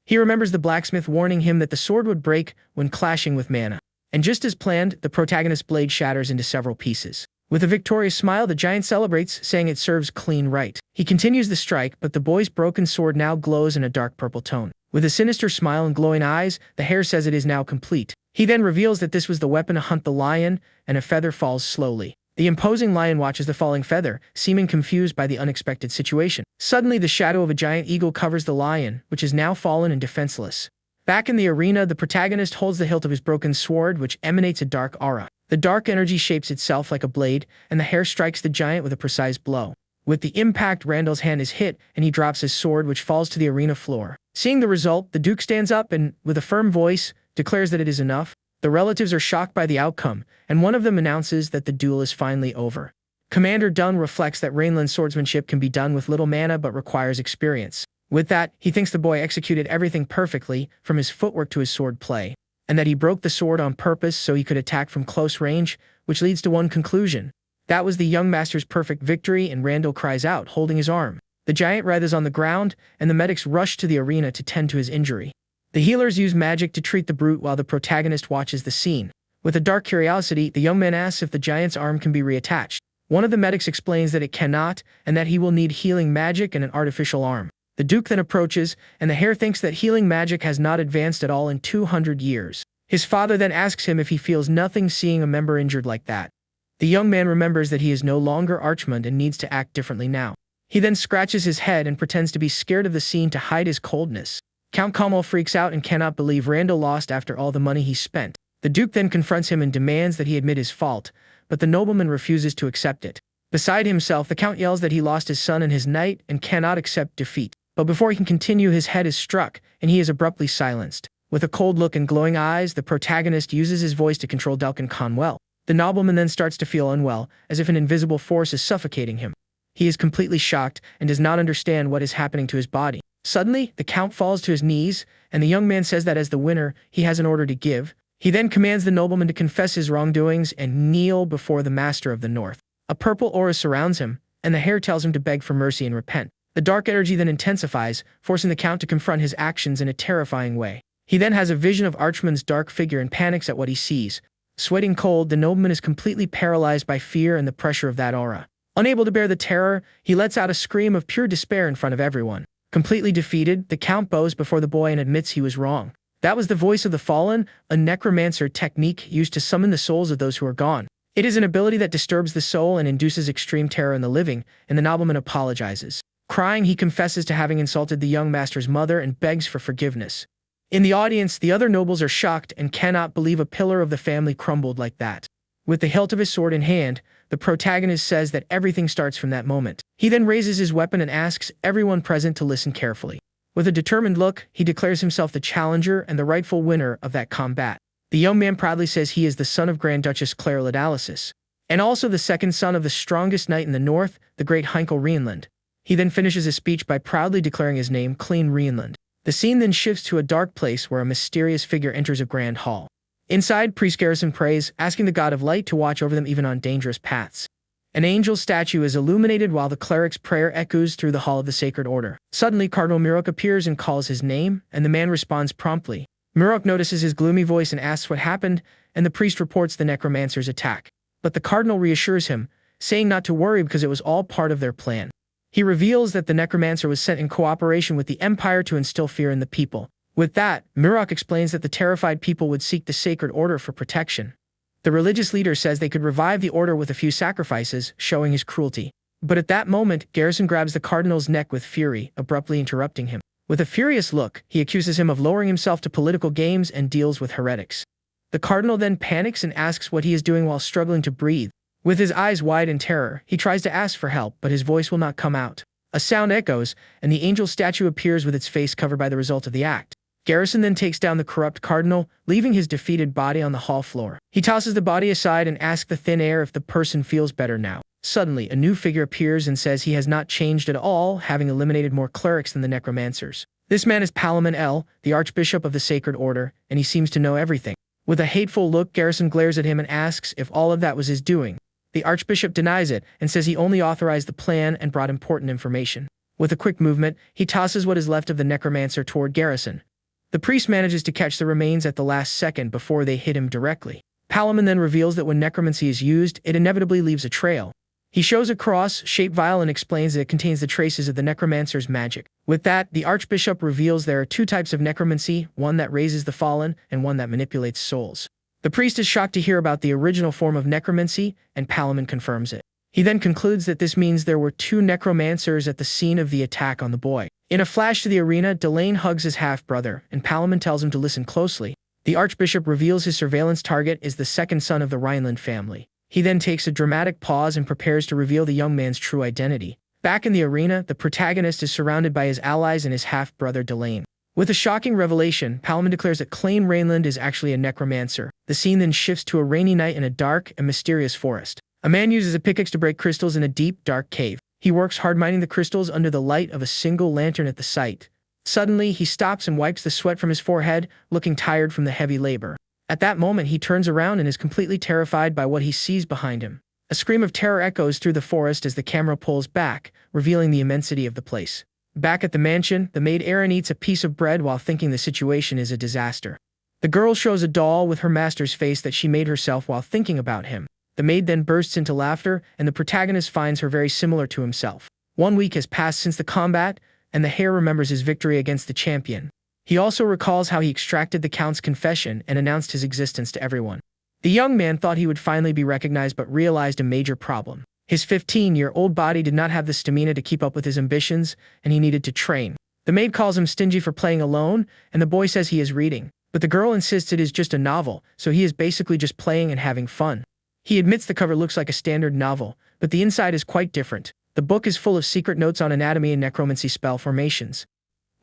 He remembers the blacksmith warning him that the sword would break when clashing with mana. And just as planned, the protagonist's blade shatters into several pieces. With a victorious smile, the giant celebrates, saying it serves Klein right. He continues the strike, but the boy's broken sword now glows in a dark purple tone. With a sinister smile and glowing eyes, the hare says it is now complete. He then reveals that this was the weapon to hunt the lion, and a feather falls slowly. The imposing lion watches the falling feather, seeming confused by the unexpected situation. Suddenly, the shadow of a giant eagle covers the lion, which is now fallen and defenseless. Back in the arena, the protagonist holds the hilt of his broken sword, which emanates a dark aura. The dark energy shapes itself like a blade, and the hare strikes the giant with a precise blow. With the impact, Randall's hand is hit, and he drops his sword, which falls to the arena floor. Seeing the result, the Duke stands up and, with a firm voice, declares that it is enough. The relatives are shocked by the outcome, and one of them announces that the duel is finally over. Commander Dunn reflects that Reinland's swordsmanship can be done with little mana but requires experience. With that, he thinks the boy executed everything perfectly, from his footwork to his sword play, and that he broke the sword on purpose so he could attack from close range, which leads to one conclusion. That was the young master's perfect victory, and Randall cries out, holding his arm. The giant writhes on the ground, and the medics rush to the arena to tend to his injury. The healers use magic to treat the brute while the protagonist watches the scene. With a dark curiosity, the young man asks if the giant's arm can be reattached. One of the medics explains that it cannot, and that he will need healing magic and an artificial arm. The Duke then approaches, and the hare thinks that healing magic has not advanced at all in 200 years. His father then asks him if he feels nothing seeing a member injured like that. The young man remembers that he is no longer Archmund and needs to act differently now. He then scratches his head and pretends to be scared of the scene to hide his coldness. Count Kamal freaks out and cannot believe Randall lost after all the money he spent. The Duke then confronts him and demands that he admit his fault, but the nobleman refuses to accept it. Beside himself, the Count yells that he lost his son and his knight and cannot accept defeat. But before he can continue, his head is struck, and he is abruptly silenced. With a cold look and glowing eyes, the protagonist uses his voice to control Delkin Conwell. The nobleman then starts to feel unwell, as if an invisible force is suffocating him. He is completely shocked and does not understand what is happening to his body. Suddenly, the Count falls to his knees, and the young man says that as the winner, he has an order to give. He then commands the nobleman to confess his wrongdoings and kneel before the Master of the North. A purple aura surrounds him, and the hare tells him to beg for mercy and repent. The dark energy then intensifies, forcing the Count to confront his actions in a terrifying way. He then has a vision of Archmund's dark figure and panics at what he sees. Sweating cold, the nobleman is completely paralyzed by fear and the pressure of that aura. Unable to bear the terror, he lets out a scream of pure despair in front of everyone. Completely defeated, the Count bows before the boy and admits he was wrong. That was the voice of the fallen, a necromancer technique used to summon the souls of those who are gone. It is an ability that disturbs the soul and induces extreme terror in the living, and the nobleman apologizes. Crying, he confesses to having insulted the young master's mother and begs for forgiveness. In the audience, the other nobles are shocked and cannot believe a pillar of the family crumbled like that. With the hilt of his sword in hand, the protagonist says that everything starts from that moment. He then raises his weapon and asks everyone present to listen carefully. With a determined look, he declares himself the challenger and the rightful winner of that combat. The young man proudly says he is the son of Grand Duchess Claire Ledalicis, and also the second son of the strongest knight in the north, the great Heinkel Reinland. He then finishes his speech by proudly declaring his name, Clean Reinland. The scene then shifts to a dark place where a mysterious figure enters a grand hall. Inside, priest Garrison prays, asking the god of light to watch over them even on dangerous paths. An angel statue is illuminated while the cleric's prayer echoes through the hall of the sacred order. Suddenly, Cardinal Mirok appears and calls his name, and the man responds promptly. Mirok notices his gloomy voice and asks what happened, and the priest reports the necromancer's attack. But the cardinal reassures him, saying not to worry because it was all part of their plan. He reveals that the necromancer was sent in cooperation with the empire to instill fear in the people. With that, Mirok explains that the terrified people would seek the sacred order for protection. The religious leader says they could revive the order with a few sacrifices, showing his cruelty. But at that moment, Garrison grabs the cardinal's neck with fury, abruptly interrupting him. With a furious look, he accuses him of lowering himself to political games and deals with heretics. The cardinal then panics and asks what he is doing while struggling to breathe. With his eyes wide in terror, he tries to ask for help, but his voice will not come out. A sound echoes, and the angel statue appears with its face covered by the result of the act. Garrison then takes down the corrupt cardinal, leaving his defeated body on the hall floor. He tosses the body aside and asks the thin air if the person feels better now. Suddenly, a new figure appears and says he has not changed at all, having eliminated more clerics than the necromancers. This man is Palamon L., the Archbishop of the Sacred Order, and he seems to know everything. With a hateful look, Garrison glares at him and asks if all of that was his doing. The Archbishop denies it and says he only authorized the plan and brought important information. With a quick movement, he tosses what is left of the necromancer toward Garrison. The priest manages to catch the remains at the last second before they hit him directly. Palamon then reveals that when necromancy is used, it inevitably leaves a trail. He shows a cross-shaped vial and explains that it contains the traces of the necromancer's magic. With that, the Archbishop reveals there are two types of necromancy, one that raises the fallen and one that manipulates souls. The priest is shocked to hear about the original form of necromancy, and Palamon confirms it. He then concludes that this means there were two necromancers at the scene of the attack on the boy. In a flash to the arena, Delane hugs his half-brother, and Palamon tells him to listen closely. The Archbishop reveals his surveillance target is the second son of the Rhineland family. He then takes a dramatic pause and prepares to reveal the young man's true identity. Back in the arena, the protagonist is surrounded by his allies and his half-brother Delane. With a shocking revelation, Palamon declares that Claim Rhineland is actually a necromancer. The scene then shifts to a rainy night in a dark and mysterious forest. A man uses a pickaxe to break crystals in a deep, dark cave. He works hard mining the crystals under the light of a single lantern at the site. Suddenly, he stops and wipes the sweat from his forehead, looking tired from the heavy labor. At that moment, he turns around and is completely terrified by what he sees behind him. A scream of terror echoes through the forest as the camera pulls back, revealing the immensity of the place. Back at the mansion, the maid Erin eats a piece of bread while thinking the situation is a disaster. The girl shows a doll with her master's face that she made herself while thinking about him. The maid then bursts into laughter, and the protagonist finds her very similar to himself. 1 week has passed since the combat, and the hare remembers his victory against the champion. He also recalls how he extracted the Count's confession and announced his existence to everyone. The young man thought he would finally be recognized but realized a major problem. His 15-year-old body did not have the stamina to keep up with his ambitions, and he needed to train. The maid calls him stingy for playing alone, and the boy says he is reading. But the girl insists it is just a novel, so he is basically just playing and having fun. He admits the cover looks like a standard novel, but the inside is quite different. The book is full of secret notes on anatomy and necromancy spell formations.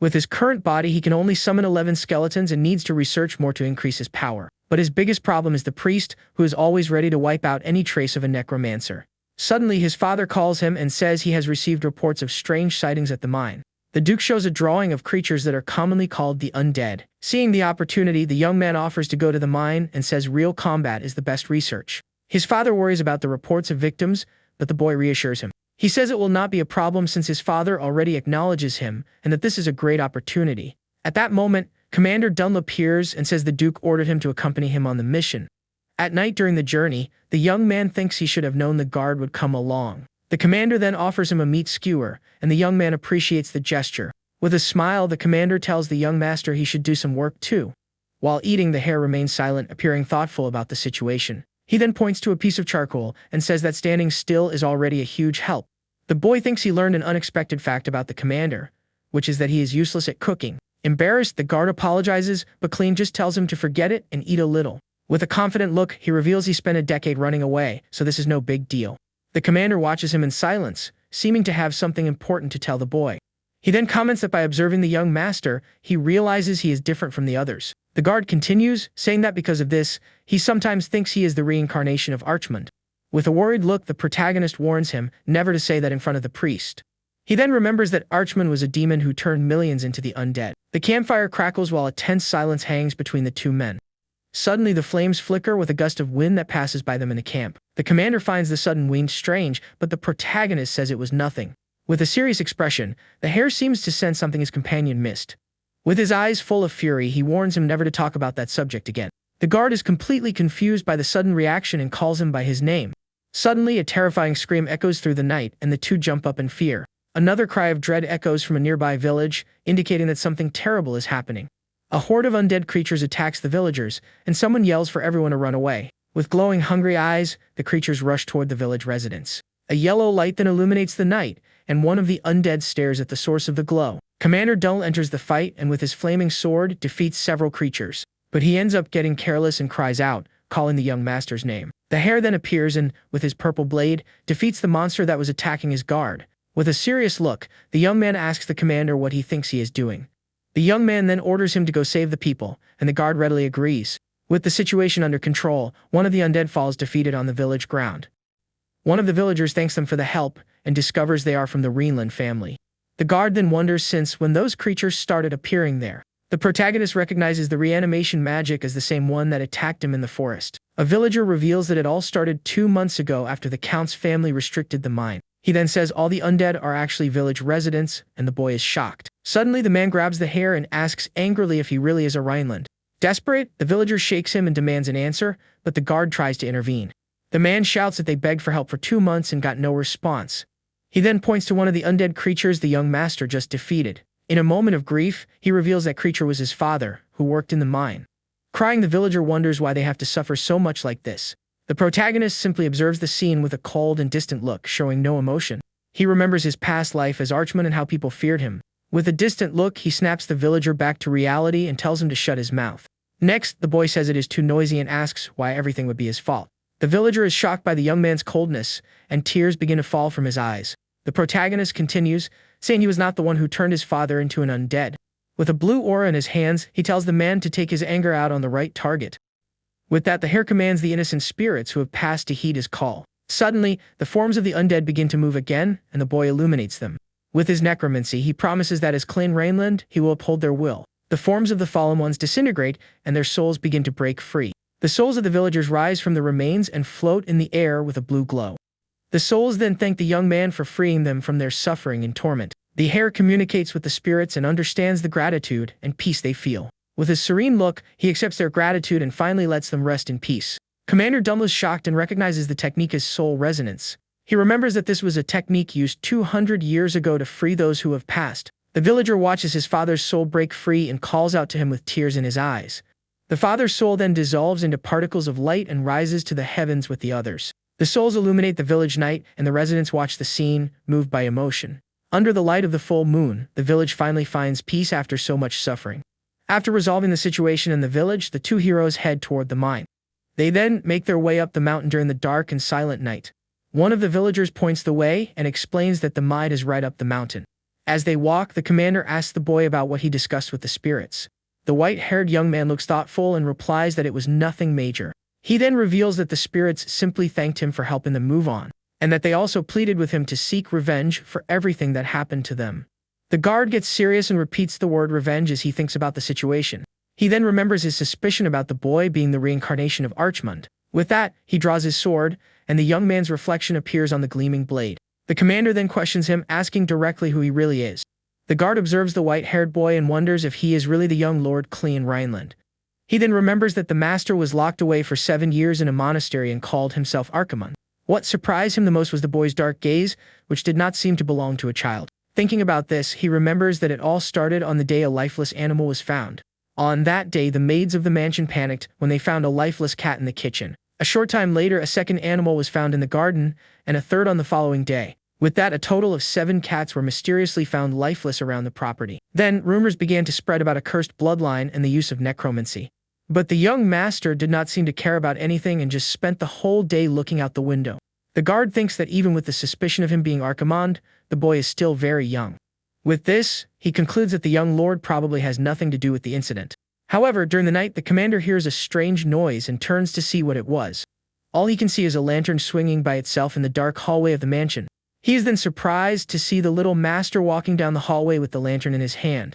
With his current body, he can only summon 11 skeletons and needs to research more to increase his power. But his biggest problem is the priest, who is always ready to wipe out any trace of a necromancer. Suddenly, his father calls him and says he has received reports of strange sightings at the mine. The Duke shows a drawing of creatures that are commonly called the undead. Seeing the opportunity, the young man offers to go to the mine and says real combat is the best research. His father worries about the reports of victims, but the boy reassures him. He says it will not be a problem since his father already acknowledges him and that this is a great opportunity. At that moment, Commander Dunlop appears and says the Duke ordered him to accompany him on the mission. At night during the journey, the young man thinks he should have known the guard would come along. The commander then offers him a meat skewer, and the young man appreciates the gesture. With a smile, the commander tells the young master he should do some work too. While eating, the hare remains silent, appearing thoughtful about the situation. He then points to a piece of charcoal and says that standing still is already a huge help. The boy thinks he learned an unexpected fact about the commander, which is that he is useless at cooking. Embarrassed, the guard apologizes, but Clean just tells him to forget it and eat a little. With a confident look, he reveals he spent a decade running away, so this is no big deal. The commander watches him in silence, seeming to have something important to tell the boy. He then comments that by observing the young master, he realizes he is different from the others. The guard continues, saying that because of this, he sometimes thinks he is the reincarnation of Archmund. With a worried look, the protagonist warns him never to say that in front of the priest. He then remembers that Archmund was a demon who turned millions into the undead. The campfire crackles while a tense silence hangs between the two men. Suddenly, the flames flicker with a gust of wind that passes by them in the camp. The commander finds the sudden wind strange, but the protagonist says it was nothing. With a serious expression, the hare seems to sense something his companion missed. With his eyes full of fury, he warns him never to talk about that subject again. The guard is completely confused by the sudden reaction and calls him by his name. Suddenly, a terrifying scream echoes through the night, and the two jump up in fear. Another cry of dread echoes from a nearby village, indicating that something terrible is happening. A horde of undead creatures attacks the villagers, and someone yells for everyone to run away. With glowing, hungry eyes, the creatures rush toward the village residents. A yellow light then illuminates the night, and one of the undead stares at the source of the glow. Commander Dull enters the fight and with his flaming sword defeats several creatures. But he ends up getting careless and cries out, calling the young master's name. The hare then appears and, with his purple blade, defeats the monster that was attacking his guard. With a serious look, the young man asks the commander what he thinks he is doing. The young man then orders him to go save the people, and the guard readily agrees. With the situation under control, one of the undead falls defeated on the village ground. One of the villagers thanks them for the help and discovers they are from the Reinland family. The guard then wonders since when those creatures started appearing there. The protagonist recognizes the reanimation magic as the same one that attacked him in the forest. A villager reveals that it all started 2 months ago after the count's family restricted the mine. He then says all the undead are actually village residents, and the boy is shocked. Suddenly, the man grabs the hare and asks angrily if he really is a Rhineland. Desperate, the villager shakes him and demands an answer, but the guard tries to intervene. The man shouts that they begged for help for 2 months and got no response. He then points to one of the undead creatures the young master just defeated. In a moment of grief, he reveals that creature was his father, who worked in the mine. Crying, the villager wonders why they have to suffer so much like this. The protagonist simply observes the scene with a cold and distant look, showing no emotion. He remembers his past life as Archmund and how people feared him. With a distant look, he snaps the villager back to reality and tells him to shut his mouth. Next, the boy says it is too noisy and asks why everything would be his fault. The villager is shocked by the young man's coldness, and tears begin to fall from his eyes. The protagonist continues, saying he was not the one who turned his father into an undead. With a blue aura in his hands, he tells the man to take his anger out on the right target. With that, the hare commands the innocent spirits who have passed to heed his call. Suddenly, the forms of the undead begin to move again, and the boy illuminates them. With his necromancy, he promises that as Clan Rhineland, he will uphold their will. The forms of the fallen ones disintegrate, and their souls begin to break free. The souls of the villagers rise from the remains and float in the air with a blue glow. The souls then thank the young man for freeing them from their suffering and torment. The hare communicates with the spirits and understands the gratitude and peace they feel. With his serene look, he accepts their gratitude and finally lets them rest in peace. Commander Dumble is shocked and recognizes the technique as soul resonance. He remembers that this was a technique used 200 years ago to free those who have passed. The villager watches his father's soul break free and calls out to him with tears in his eyes. The father's soul then dissolves into particles of light and rises to the heavens with the others. The souls illuminate the village night, and the residents watch the scene, moved by emotion. Under the light of the full moon, the village finally finds peace after so much suffering. After resolving the situation in the village, the two heroes head toward the mine. They then make their way up the mountain during the dark and silent night. One of the villagers points the way and explains that the mine is right up the mountain. As they walk, the commander asks the boy about what he discussed with the spirits. The white-haired young man looks thoughtful and replies that it was nothing major. He then reveals that the spirits simply thanked him for helping them move on, and that they also pleaded with him to seek revenge for everything that happened to them. The guard gets serious and repeats the word revenge as he thinks about the situation. He then remembers his suspicion about the boy being the reincarnation of Archmund. With that, he draws his sword, and the young man's reflection appears on the gleaming blade. The commander then questions him, asking directly who he really is. The guard observes the white-haired boy and wonders if he is really the young Lord Clean Rhineland. He then remembers that the master was locked away for 7 years in a monastery and called himself Archimund. What surprised him the most was the boy's dark gaze, which did not seem to belong to a child. Thinking about this, he remembers that it all started on the day a lifeless animal was found. On that day, the maids of the mansion panicked when they found a lifeless cat in the kitchen. A short time later, a second animal was found in the garden, and a third on the following day. With that, a total of 7 cats were mysteriously found lifeless around the property. Then, rumors began to spread about a cursed bloodline and the use of necromancy. But the young master did not seem to care about anything and just spent the whole day looking out the window. The guard thinks that even with the suspicion of him being Archimonde, the boy is still very young. With this, he concludes that the young lord probably has nothing to do with the incident. However, during the night, the commander hears a strange noise and turns to see what it was. All he can see is a lantern swinging by itself in the dark hallway of the mansion. He is then surprised to see the little master walking down the hallway with the lantern in his hand.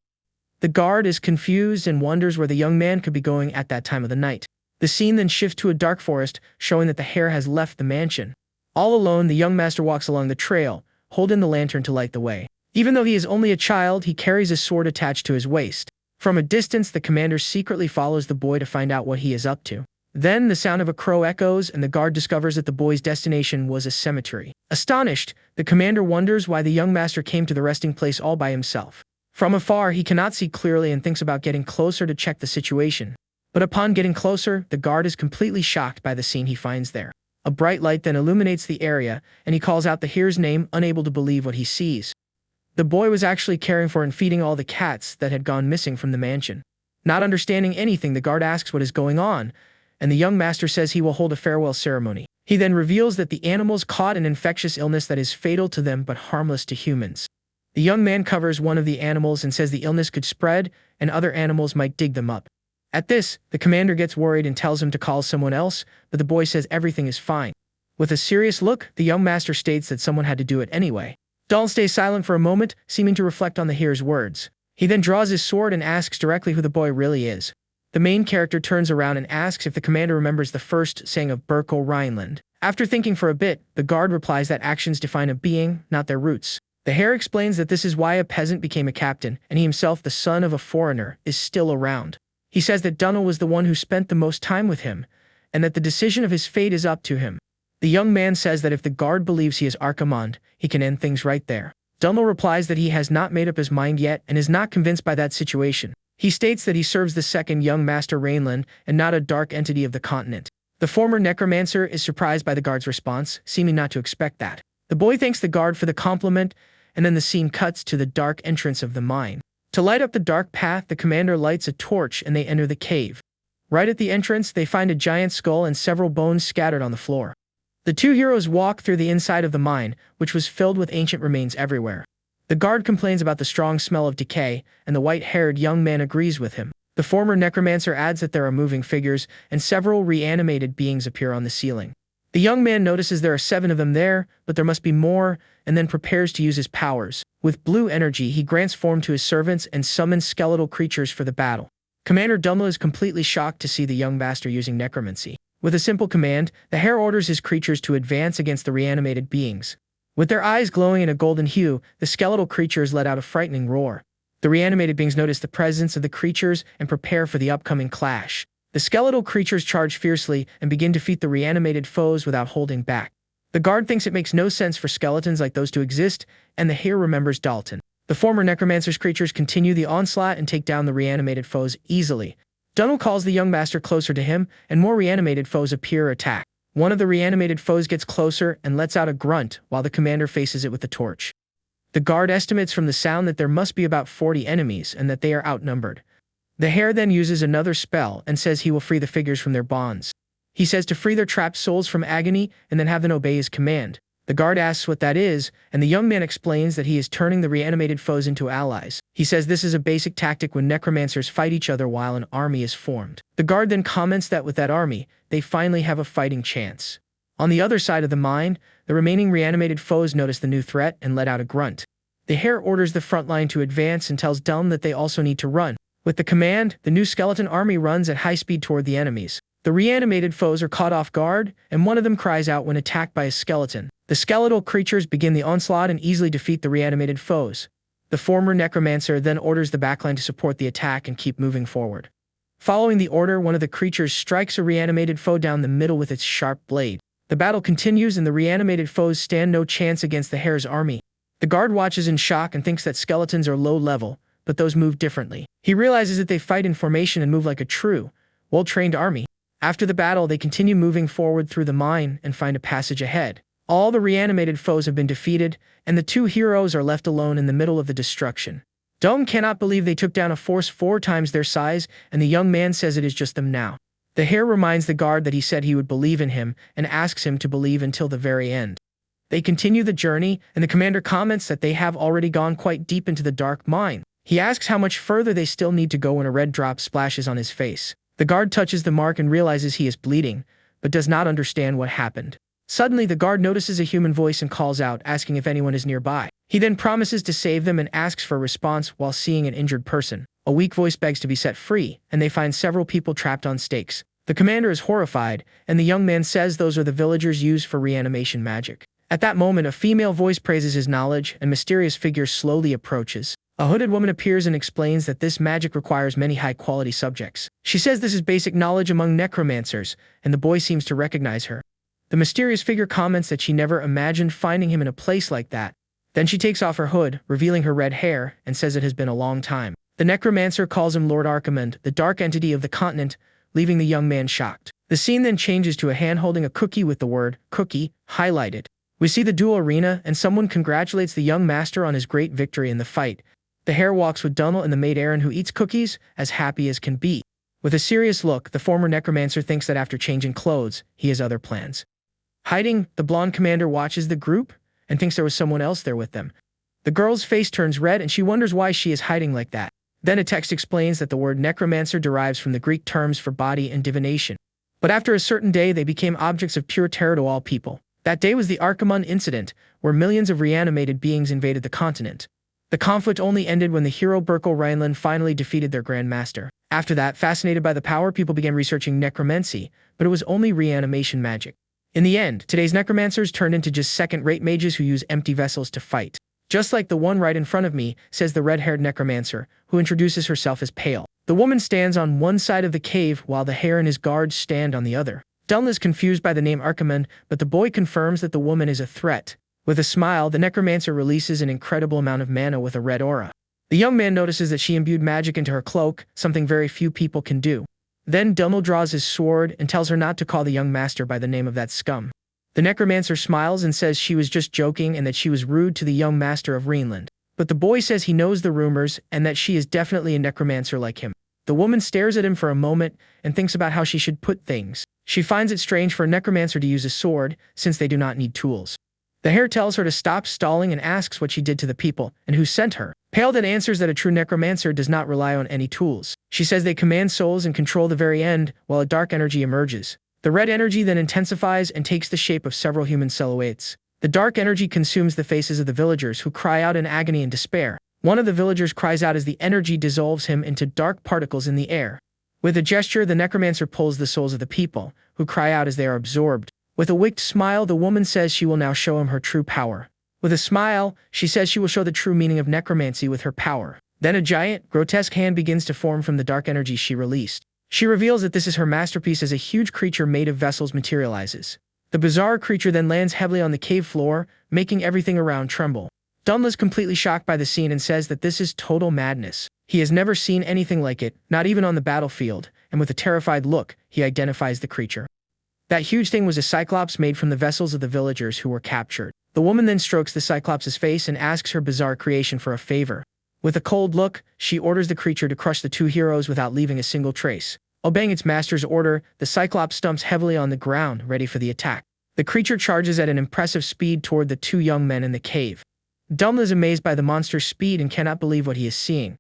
The guard is confused and wonders where the young man could be going at that time of the night. The scene then shifts to a dark forest, showing that the hare has left the mansion. All alone, the young master walks along the trail, holding the lantern to light the way. Even though he is only a child, he carries a sword attached to his waist. From a distance, the commander secretly follows the boy to find out what he is up to. Then the sound of a crow echoes, and the guard discovers that the boy's destination was a cemetery. Astonished, the commander wonders why the young master came to the resting place all by himself. From afar, he cannot see clearly and thinks about getting closer to check the situation. But upon getting closer, the guard is completely shocked by the scene he finds there. A bright light then illuminates the area, and he calls out the hare's name, unable to believe what he sees. The boy was actually caring for and feeding all the cats that had gone missing from the mansion. Not understanding anything, the guard asks what is going on, and the young master says he will hold a farewell ceremony. He then reveals that the animals caught an infectious illness that is fatal to them but harmless to humans. The young man covers one of the animals and says the illness could spread and other animals might dig them up. At this, the commander gets worried and tells him to call someone else, but the boy says everything is fine. With a serious look, the young master states that someone had to do it anyway. Dal stays silent for a moment, seeming to reflect on the hare's words. He then draws his sword and asks directly who the boy really is. The main character turns around and asks if the commander remembers the first saying of Berkel Rhineland. After thinking for a bit, the guard replies that actions define a being, not their roots. The hare explains that this is why a peasant became a captain, and he himself, the son of a foreigner, is still around. He says that Dunnel was the one who spent the most time with him, and that the decision of his fate is up to him. The young man says that if the guard believes he is Archimonde, he can end things right there. Dunnel replies that he has not made up his mind yet and is not convinced by that situation. He states that he serves the second young master Rhineland and not a dark entity of the continent. The former necromancer is surprised by the guard's response, seeming not to expect that. The boy thanks the guard for the compliment, and then the scene cuts to the dark entrance of the mine. To light up the dark path, the commander lights a torch and they enter the cave. Right at the entrance, they find a giant skull and several bones scattered on the floor. The two heroes walk through the inside of the mine, which was filled with ancient remains everywhere. The guard complains about the strong smell of decay, and the white-haired young man agrees with him. The former necromancer adds that there are moving figures, and several reanimated beings appear on the ceiling. The young man notices there are 7 of them there, but there must be more, and then prepares to use his powers. With blue energy, he grants form to his servants and summons skeletal creatures for the battle. Commander Dummel is completely shocked to see the young master using necromancy. With a simple command, the hare orders his creatures to advance against the reanimated beings. With their eyes glowing in a golden hue, the skeletal creatures let out a frightening roar. The reanimated beings notice the presence of the creatures and prepare for the upcoming clash. The skeletal creatures charge fiercely and begin to defeat the reanimated foes without holding back. The guard thinks it makes no sense for skeletons like those to exist, and the hare remembers Dalton. The former necromancer's creatures continue the onslaught and take down the reanimated foes easily. Dunnel calls the young master closer to him, and more reanimated foes appear or attack. One of the reanimated foes gets closer and lets out a grunt while the commander faces it with the torch. The guard estimates from the sound that there must be about 40 enemies and that they are outnumbered. The hare then uses another spell and says he will free the figures from their bonds. He says to free their trapped souls from agony and then have them obey his command. The guard asks what that is, and the young man explains that he is turning the reanimated foes into allies. He says this is a basic tactic when necromancers fight each other while an army is formed. The guard then comments that with that army, they finally have a fighting chance. On the other side of the mine, the remaining reanimated foes notice the new threat and let out a grunt. The hare orders the front line to advance and tells Delm that they also need to run. With the command, the new skeleton army runs at high speed toward the enemies. The reanimated foes are caught off guard, and one of them cries out when attacked by a skeleton. The skeletal creatures begin the onslaught and easily defeat the reanimated foes. The former necromancer then orders the backline to support the attack and keep moving forward. Following the order, one of the creatures strikes a reanimated foe down the middle with its sharp blade. The battle continues and the reanimated foes stand no chance against the hare's army. The guard watches in shock and thinks that skeletons are low level, but those move differently. He realizes that they fight in formation and move like a true, well-trained army. After the battle, they continue moving forward through the mine and find a passage ahead. All the reanimated foes have been defeated, and the two heroes are left alone in the middle of the destruction. Dong cannot believe they took down a force 4 times their size, and the young man says it is just them now. The hare reminds the guard that he said he would believe in him and asks him to believe until the very end. They continue the journey, and the commander comments that they have already gone quite deep into the dark mine. He asks how much further they still need to go when a red drop splashes on his face. The guard touches the mark and realizes he is bleeding, but does not understand what happened. Suddenly, the guard notices a human voice and calls out, asking if anyone is nearby. He then promises to save them and asks for a response while seeing an injured person. A weak voice begs to be set free, and they find several people trapped on stakes. The commander is horrified, and the young man says those are the villagers used for reanimation magic. At that moment, a female voice praises his knowledge, and mysterious figure slowly approaches. A hooded woman appears and explains that this magic requires many high-quality subjects. She says this is basic knowledge among necromancers, and the boy seems to recognize her. The mysterious figure comments that she never imagined finding him in a place like that. Then she takes off her hood, revealing her red hair, and says it has been a long time. The necromancer calls him Lord Archimond, the dark entity of the continent, leaving the young man shocked. The scene then changes to a hand holding a cookie with the word cookie highlighted. We see the duel arena, and someone congratulates the young master on his great victory in the fight. The hare walks with Dunnel and the maid Aaron, who eats cookies, as happy as can be. With a serious look, the former necromancer thinks that after changing clothes, he has other plans. Hiding, the blonde commander watches the group and thinks there was someone else there with them. The girl's face turns red and she wonders why she is hiding like that. Then a text explains that the word necromancer derives from the Greek terms for body and divination. But after a certain day, they became objects of pure terror to all people. That day was the Archimond incident, where millions of reanimated beings invaded the continent. The conflict only ended when the hero Berkel Rhineland finally defeated their Grand Master. After that, fascinated by the power, people began researching necromancy, but it was only reanimation magic. In the end, today's necromancers turned into just second-rate mages who use empty vessels to fight. Just like the one right in front of me, says the red-haired necromancer, who introduces herself as Pale. The woman stands on one side of the cave while the hare and his guards stand on the other. Dunn is confused by the name Archimond, but the boy confirms that the woman is a threat. With a smile, the necromancer releases an incredible amount of mana with a red aura. The young man notices that she imbued magic into her cloak, something very few people can do. Then Dummel draws his sword and tells her not to call the young master by the name of that scum. The necromancer smiles and says she was just joking and that she was rude to the young master of Rhineland. But the boy says he knows the rumors and that she is definitely a necromancer like him. The woman stares at him for a moment and thinks about how she should put things. She finds it strange for a necromancer to use a sword, since they do not need tools. The hare tells her to stop stalling and asks what she did to the people, and who sent her. Pale then answers that a true necromancer does not rely on any tools. She says they command souls and control the very end, while a dark energy emerges. The red energy then intensifies and takes the shape of several human silhouettes. The dark energy consumes the faces of the villagers, who cry out in agony and despair. One of the villagers cries out as the energy dissolves him into dark particles in the air. With a gesture, the necromancer pulls the souls of the people, who cry out as they are absorbed. With a wicked smile, the woman says she will now show him her true power. With a smile, she says she will show the true meaning of necromancy with her power. Then a giant, grotesque hand begins to form from the dark energy she released. She reveals that this is her masterpiece as a huge creature made of vessels materializes. The bizarre creature then lands heavily on the cave floor, making everything around tremble. Dunn is completely shocked by the scene and says that this is total madness. He has never seen anything like it, not even on the battlefield, and with a terrified look, he identifies the creature. That huge thing was a cyclops made from the vessels of the villagers who were captured. The woman then strokes the cyclops' face and asks her bizarre creation for a favor. With a cold look, she orders the creature to crush the two heroes without leaving a single trace. Obeying its master's order, the cyclops stumps heavily on the ground, ready for the attack. The creature charges at an impressive speed toward the two young men in the cave. Dummel is amazed by the monster's speed and cannot believe what he is seeing.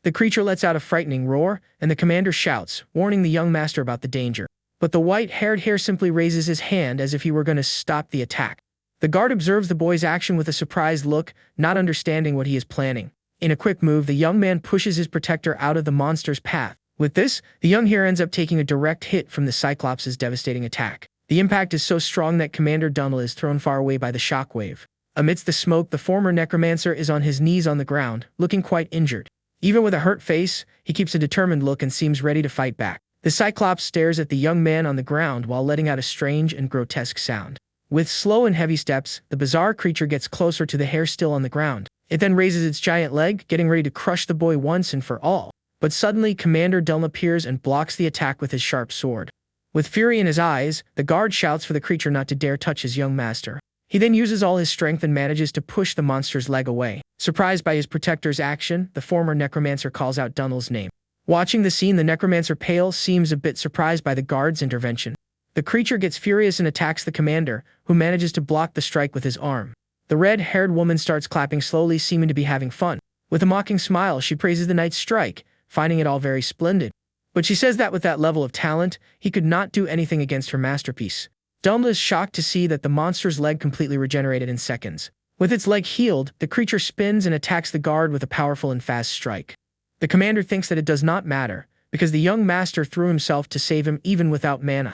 The creature lets out a frightening roar, and the commander shouts, warning the young master about the danger. But the white-haired hare simply raises his hand as if he were going to stop the attack. The guard observes the boy's action with a surprised look, not understanding what he is planning. In a quick move, the young man pushes his protector out of the monster's path. With this, the young hare ends up taking a direct hit from the Cyclops' devastating attack. The impact is so strong that Commander Dummel is thrown far away by the shockwave. Amidst the smoke, the former necromancer is on his knees on the ground, looking quite injured. Even with a hurt face, he keeps a determined look and seems ready to fight back. The Cyclops stares at the young man on the ground while letting out a strange and grotesque sound. With slow and heavy steps, the bizarre creature gets closer to the hare still on the ground. It then raises its giant leg, getting ready to crush the boy once and for all. But suddenly, Commander Dulm appears and blocks the attack with his sharp sword. With fury in his eyes, the guard shouts for the creature not to dare touch his young master. He then uses all his strength and manages to push the monster's leg away. Surprised by his protector's action, the former necromancer calls out Dunl's name. Watching the scene, the necromancer Pale seems a bit surprised by the guard's intervention. The creature gets furious and attacks the commander, who manages to block the strike with his arm. The red-haired woman starts clapping slowly, seeming to be having fun. With a mocking smile, she praises the knight's strike, finding it all very splendid. But she says that with that level of talent, he could not do anything against her masterpiece. Dulm is shocked to see that the monster's leg completely regenerated in seconds. With its leg healed, the creature spins and attacks the guard with a powerful and fast strike. The commander thinks that it does not matter, because the young master threw himself to save him even without mana.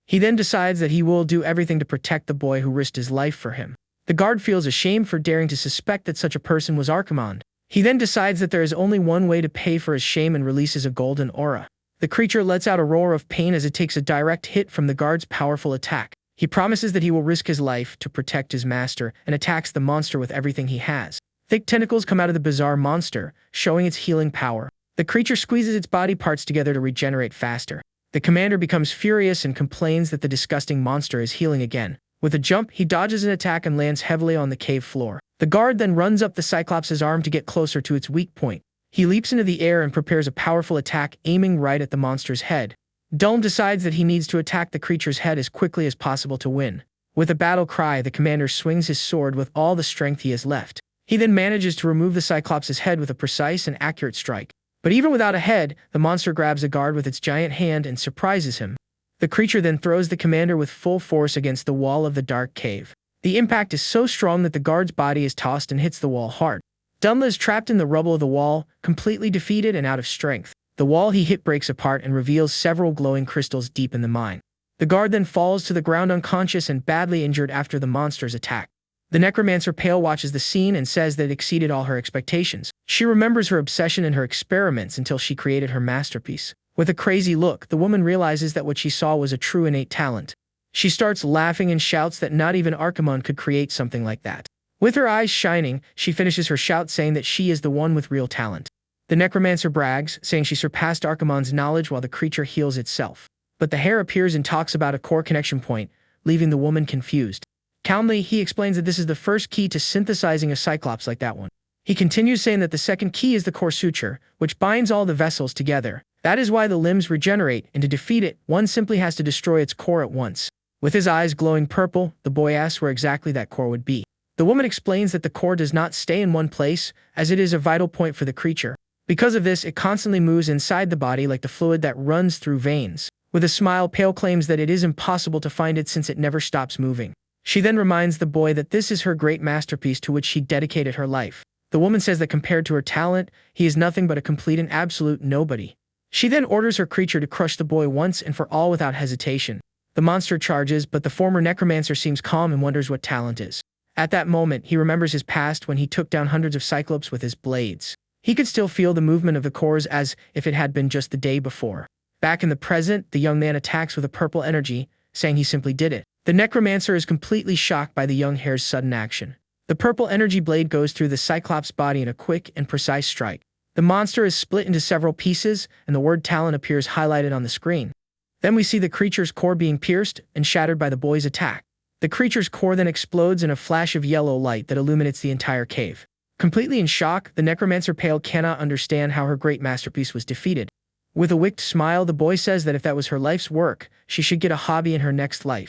He then decides that he will do everything to protect the boy who risked his life for him. The guard feels ashamed for daring to suspect that such a person was Archimonde. He then decides that there is only one way to pay for his shame and releases a golden aura. The creature lets out a roar of pain as it takes a direct hit from the guard's powerful attack. He promises that he will risk his life to protect his master and attacks the monster with everything he has. Thick tentacles come out of the bizarre monster, showing its healing power. The creature squeezes its body parts together to regenerate faster. The commander becomes furious and complains that the disgusting monster is healing again. With a jump, he dodges an attack and lands heavily on the cave floor. The guard then runs up the Cyclops' arm to get closer to its weak point. He leaps into the air and prepares a powerful attack, aiming right at the monster's head. Dulm decides that he needs to attack the creature's head as quickly as possible to win. With a battle cry, the commander swings his sword with all the strength he has left. He then manages to remove the Cyclops' head with a precise and accurate strike. But even without a head, the monster grabs the guard with its giant hand and surprises him. The creature then throws the commander with full force against the wall of the dark cave. The impact is so strong that the guard's body is tossed and hits the wall hard. Dulm is trapped in the rubble of the wall, completely defeated and out of strength. The wall he hit breaks apart and reveals several glowing crystals deep in the mine. The guard then falls to the ground unconscious and badly injured after the monster's attack. The necromancer Pale watches the scene and says that it exceeded all her expectations. She remembers her obsession and her experiments until she created her masterpiece. With a crazy look, the woman realizes that what she saw was a true innate talent. She starts laughing and shouts that not even Archimonde could create something like that. With her eyes shining, she finishes her shout saying that she is the one with real talent. The necromancer brags, saying she surpassed Archimonde's knowledge while the creature heals itself. But the hare appears and talks about a core connection point, leaving the woman confused. Calmly, he explains that this is the first key to synthesizing a Cyclops like that one. He continues saying that the second key is the core suture, which binds all the vessels together. That is why the limbs regenerate, and to defeat it, one simply has to destroy its core at once. With his eyes glowing purple, the boy asks where exactly that core would be. The woman explains that the core does not stay in one place, as it is a vital point for the creature. Because of this, it constantly moves inside the body like the fluid that runs through veins. With a smile, Pale claims that it is impossible to find it since it never stops moving. She then reminds the boy that this is her great masterpiece to which she dedicated her life. The woman says that compared to her talent, he is nothing but a complete and absolute nobody. She then orders her creature to crush the boy once and for all without hesitation. The monster charges, but the former necromancer seems calm and wonders what talent is. At that moment, he remembers his past when he took down hundreds of Cyclops with his blades. He could still feel the movement of the cores as if it had been just the day before. Back in the present, the young man attacks with a purple energy, saying he simply did it. The necromancer is completely shocked by the young hare's sudden action. The purple energy blade goes through the Cyclops' body in a quick and precise strike. The monster is split into several pieces, and the word talent appears highlighted on the screen. Then we see the creature's core being pierced and shattered by the boy's attack. The creature's core then explodes in a flash of yellow light that illuminates the entire cave. Completely in shock, the necromancer Pale cannot understand how her great masterpiece was defeated. With a wicked smile, the boy says that if that was her life's work, she should get a hobby in her next life.